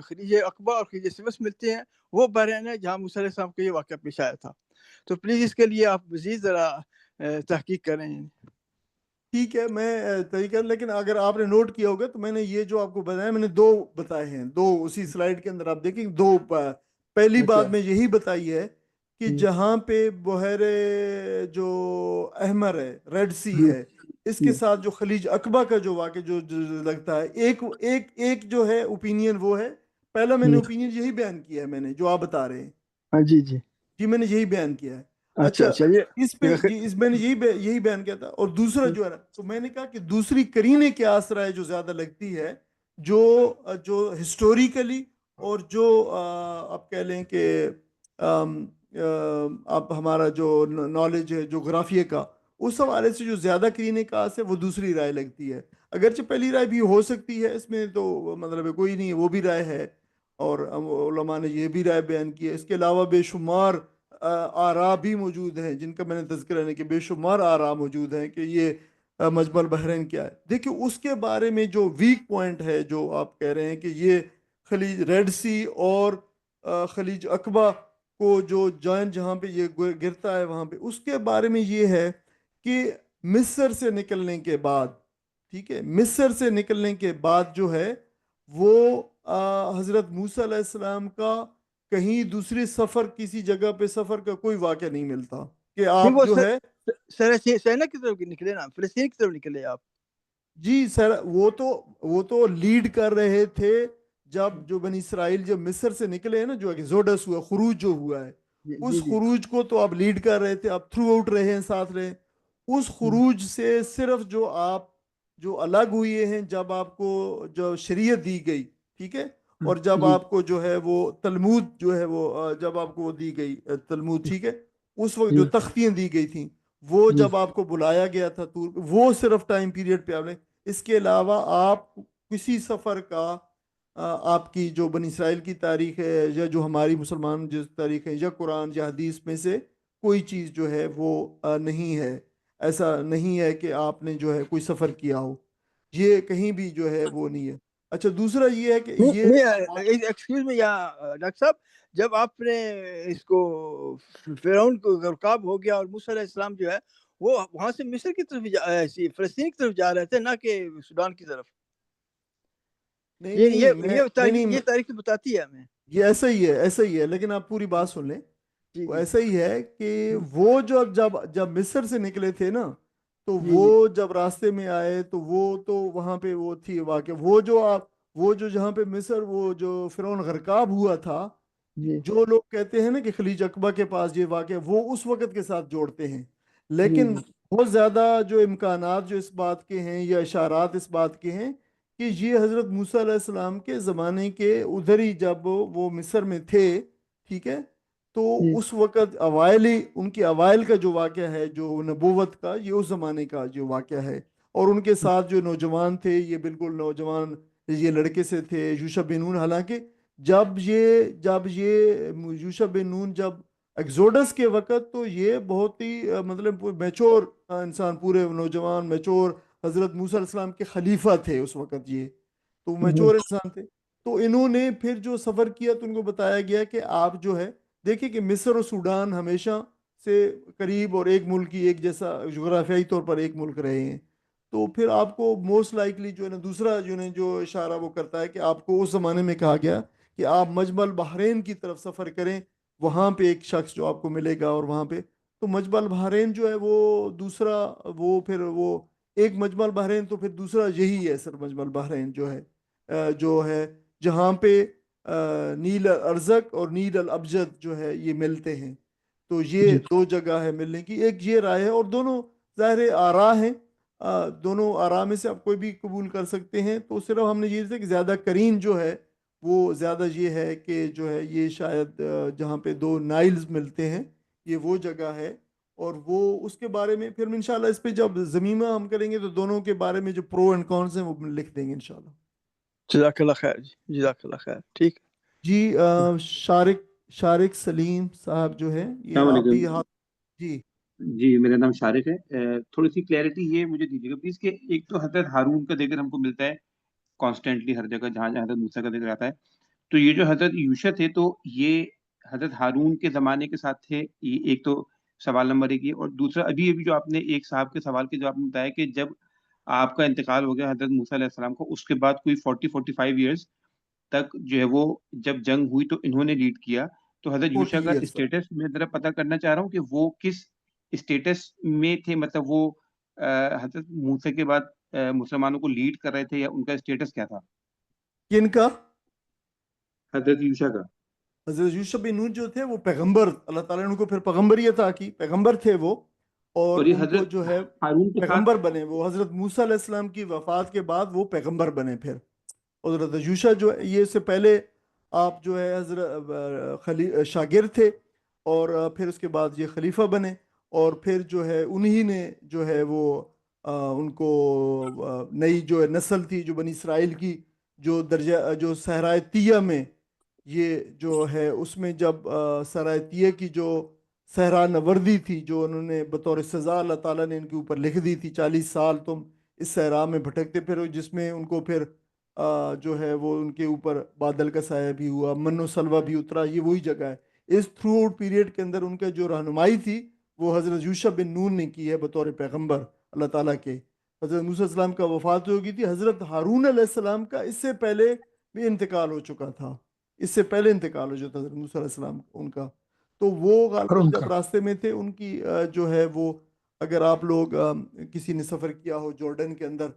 خلیج عقبہ اور خلیج سوس ملتے ہیں، وہ بحرین ہے جہاں موسیٰ علیہ السلام کو یہ واقعہ پیش آیا تھا۔ تو پلیز اس کے لیے آپ مزید ذرا تحقیق کریں۔ ٹھیک ہے، میں طریقہ، لیکن اگر آپ نے نوٹ کیا ہوگا تو میں نے یہ جو آپ کو بتایا میں نے 2 بتائے ہیں، 2 اسی سلائیڈ کے اندر آپ دیکھیں 2 پہلی اچھا بات میں یہی بتائی ہے کہ جہاں پہ بحیر جو احمر ہے، ریڈ سی ہے، اس کے ساتھ جو خلیج عقبہ کا جو واقع جو لگتا ہے، ایک جو ہے اوپینین وہ ہے، پہلا میں نے اوپینین یہی بیان کیا ہے، میں نے جو آپ بتا رہے ہیں، ہاں جی جی میں نے یہی بیان کیا ہے۔ اچھا چلیے، اس پہ جی میں نے یہی بیان کیا تھا۔ اور دوسرا جو ہے نا، تو میں نے کہا کہ دوسری قرینے کیا اثر ہے جو زیادہ لگتی ہے، جو ہسٹوریکلی اور جو آپ کہہ لیں کہ آپ ہمارا جو نالج ہے جغرافیے کا، اس حوالے سے جو زیادہ قرینے کا اثر ہے وہ دوسری رائے لگتی ہے۔ اگرچہ پہلی رائے بھی ہو سکتی ہے، اس میں تو مطلب کوئی نہیں ہے، وہ بھی رائے ہے، اور علماء نے یہ بھی رائے بیان کی ہے۔ اس کے علاوہ بے شمار آراء بھی موجود ہیں جن کا میں نے تذکرہ نہیں کہ بے شمار آراء موجود ہیں کہ یہ مجمع البحرین کیا ہے۔ دیکھیں اس کے بارے میں جو ویک پوائنٹ ہے جو آپ کہہ رہے ہیں کہ یہ خلیج ریڈ سی اور خلیج عقبہ کو جو جہاں پہ یہ گرتا ہے وہاں پہ، اس کے بارے میں یہ ہے کہ مصر سے نکلنے کے بعد، ٹھیک ہے، مصر سے نکلنے کے بعد جو ہے وہ حضرت موسیٰ علیہ السلام کا کہیں دوسرے سفر، کسی جگہ پہ سفر کا کوئی واقعہ نہیں ملتا کہ آپ جو ہے سینا کی طرف نکلے نا، فلسطین کی طرف نکلے آپ۔ جی سر، وہ تو لیڈ کر رہے تھے جب جو بنی اسرائیل جب مصر سے نکلے ہیں نا، جو ایگزوڈس ہوا، خروج جو ہوا ہے، اس خروج کو تو آپ لیڈ کر رہے تھے، آپ تھرو آؤٹ رہے ہیں، ساتھ رہے۔ اس خروج سے صرف جو آپ جو الگ ہوئے ہیں جب آپ کو جو شریعت دی گئی، ٹھیک ہے، اور جب آپ کو جو ہے وہ تلمود جو ہے وہ جب آپ کو وہ دی گئی تلمود، ٹھیک ہے، اس وقت جو تختیاں دی گئی تھیں وہ جب آپ کو بلایا گیا تھا طور پہ، وہ صرف ٹائم پیریڈ پہ آپ نے، اس کے علاوہ آپ کسی سفر کا آپ کی جو بنی اسرائیل کی تاریخ ہے یا جو ہماری مسلمان جو تاریخ ہے یا قرآن یا حدیث میں سے کوئی چیز جو ہے وہ نہیں ہے، ایسا نہیں ہے کہ آپ نے جو ہے کوئی سفر کیا ہو، یہ کہیں بھی جو ہے وہ نہیں ہے۔ اچھا دوسرا یہ ہے کہ یہ ایکسکیوز میں یا ڈاکٹر صاحب، جب آپ نے اس کو فرعون کو غرقاب ہو گیا اور موسیٰ علیہ السلام جو ہے وہ وہاں سے مصر کی طرف فلسطین کی طرف جا رہے تھے، نہ کہ سودان کی طرف، یہ تاریخ بتاتی ہے ہمیں۔ یہ ایسا ہی ہے لیکن آپ پوری بات سن لیں، وہ ایسا ہی ہے کہ وہ جب مصر سے نکلے تھے نا، تو وہ جب راستے میں آئے تو وہ تو وہاں پہ وہ تھی واقع، وہ جو جہاں پہ مصر وہ جو فرعون غرقاب ہوا تھا، جو لوگ کہتے ہیں نا کہ خلیج عقبہ کے پاس یہ واقع، وہ اس وقت کے ساتھ جوڑتے ہیں، لیکن بہت زیادہ جو امکانات جو اس بات کے ہیں یا اشارات اس بات کے ہیں کہ یہ حضرت موسیٰ علیہ السلام کے زمانے کے ادھر ہی جب وہ مصر میں تھے، ٹھیک ہے، تو جی اس وقت اوائل ہی ان کے اوائل کا جو واقعہ ہے جو نبوت کا، یہ اس زمانے کا جو واقعہ ہے. اور ان کے ساتھ جو نوجوان تھے، یہ بالکل نوجوان یہ لڑکے سے تھے یوشع بن نون. حالانکہ جب یہ یوشع بن نون جب ایگزوڈس کے وقت، تو یہ بہت ہی مطلب میچور انسان، پورے نوجوان میچور حضرت موسیٰ علیہ السلام کے خلیفہ تھے اس وقت، یہ تو میچور انسان تھے. تو انہوں نے پھر جو سفر کیا تو ان کو بتایا گیا کہ آپ جو ہے دیکھیں کہ مصر اور سوڈان ہمیشہ سے قریب اور ایک ملک کی ایک جیسا جغرافیائی طور پر ایک ملک رہے ہیں. تو پھر آپ کو موسٹ لائکلی جو ہے نا دوسرا جو اشارہ وہ کرتا ہے کہ آپ کو اس زمانے میں کہا گیا کہ آپ مجمع البحرین کی طرف سفر کریں، وہاں پہ ایک شخص جو آپ کو ملے گا. اور وہاں پہ تو مجمع البحرین جو ہے وہ دوسرا، وہ پھر وہ ایک مجمع البحرین، تو پھر دوسرا یہی ہے سر مجمع البحرین جو ہے جہاں پہ نیل الارزق اور نیل الابجد جو ہے یہ ملتے ہیں. تو یہ جی دو جگہ ہے ملنے کی، ایک یہ رائے ہے، اور دونوں ظاہر آراء ہیں. دونوں آراء میں سے آپ کوئی بھی قبول کر سکتے ہیں. تو صرف ہم نے یہ دیکھا کہ زیادہ کرین جو ہے وہ زیادہ یہ ہے کہ جو ہے یہ شاید جہاں پہ دو نائلز ملتے ہیں یہ وہ جگہ ہے. اور وہ اس کے بارے میں پھر انشاءاللہ اس پہ جب ضمیمہ ہم کریں گے تو دونوں کے بارے میں جو پرو اینڈ کونس ہیں وہ لکھ دیں گے انشاءاللہ. جزاک اللہ خیر جی، جزاک اللہ خیر. ٹھیک جی شارق سلیم صاحب جو ہے یہ السلام آپ بھی علیکم. جی جی میرا نام شارق ہے. تھوڑی سی کلیئرٹی یہ مجھے دیجیے گا پلیز کہ ایک تو حضرت ہارون کا ذکر ہم کو ملتا ہے کانسٹینٹلی ہر جگہ جہاں جہاں حضرت موسیٰ کا ذکر آتا ہے. تو یہ جو حضرت یوشع تھے تو یہ حضرت ہارون کے زمانے کے ساتھ تھے، یہ ایک تو سوال نمبر ایک. اور دوسرا ابھی ابھی جو آپ نے ایک صاحب کے سوال کے جواب میں بتایا کہ جب آپ کا انتقال ہو گیا حضرت موسیٰ علیہ السلام کو، اس کے بعد کوئی 40-45 ایئرس تک جو ہے وہ جب جنگ ہوئی تو انہوں نے لیڈ کیا. تو حضرت یوشع 40 کا ایئرس اسٹیٹس میں ذرا پتہ کرنا چاہ رہا ہوں کہ وہ کس اسٹیٹس میں تھے، مطلب وہ حضرت موسیٰ کے بعد مسلمانوں کو لیڈ کر رہے تھے یا ان کا اسٹیٹس کیا تھا؟ کن کا؟ حضرت یوشع کا. حضرت یوسف بن نون جو تھے وہ پیغمبر، اللہ تعالیٰ نے ان کو پھر پیغمبر یہ تھا کہ پیغمبر تھے وہ، اور اور یہ ان کو حضرت جو ہے ہارون کے ساتھ پیغمبر بنے. وہ حضرت موسیٰ علیہ السلام کی وفات کے بعد وہ پیغمبر بنے. پھر حضرت یوشع جو ہے یہ سے پہلے آپ جو ہے حضرت شاگرد تھے، اور پھر اس کے بعد یہ خلیفہ بنے. اور پھر جو ہے انہی نے جو ہے وہ ان کو نئی جو نسل تھی جو بنی اسرائیل کی، جو درجہ جو صحرائے طیہ میں یہ جو ہے اس میں جب صحرائے طیہ کی جو صحرا نوردی تھی جو انہوں نے بطور سزا اللہ تعالیٰ نے ان کے اوپر لکھ دی تھی، 40 سال تم اس صحرا میں بھٹکتے پھر، جس میں ان کو پھر جو ہے وہ ان کے اوپر بادل کا سایہ بھی ہوا، من و سلوہ بھی اترا. یہ وہی جگہ ہے. اس تھرو آؤٹ پیریڈ کے اندر ان کا جو رہنمائی تھی وہ حضرت یوشع بن نون نے کی ہے بطور پیغمبر اللہ تعالیٰ کے. حضرت موسیٰ علیہ السلام کا وفات ہو گئی تھی. حضرت ہارون علیہ السلام کا اس سے پہلے بھی انتقال ہو چکا تھا، اس سے پہلے انتقال ہو جاتا حضرت موسیٰ علیہ السلام ان کا. تو وہ اور غالباً ان کا جب راستے میں تھے ان کی جو ہے وہ، اگر آپ لوگ کسی نے سفر کیا ہو جارڈن کے اندر،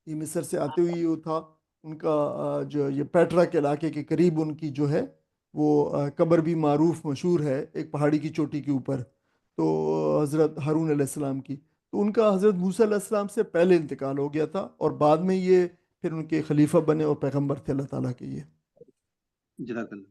یہ مصر سے آتے ہوئی وہ تھا ان کا جو یہ پیٹرا کے علاقے کے قریب ان کی جو ہے وہ قبر بھی معروف مشہور ہے ایک پہاڑی کی چوٹی کے اوپر. تو حضرت ہارون علیہ السلام کی، تو ان کا حضرت موسیٰ علیہ السلام سے پہلے انتقال ہو گیا تھا، اور بعد میں یہ پھر ان کے خلیفہ بنے اور پیغمبر تھے اللہ تعالیٰ کے. یہ جزاک اللہ.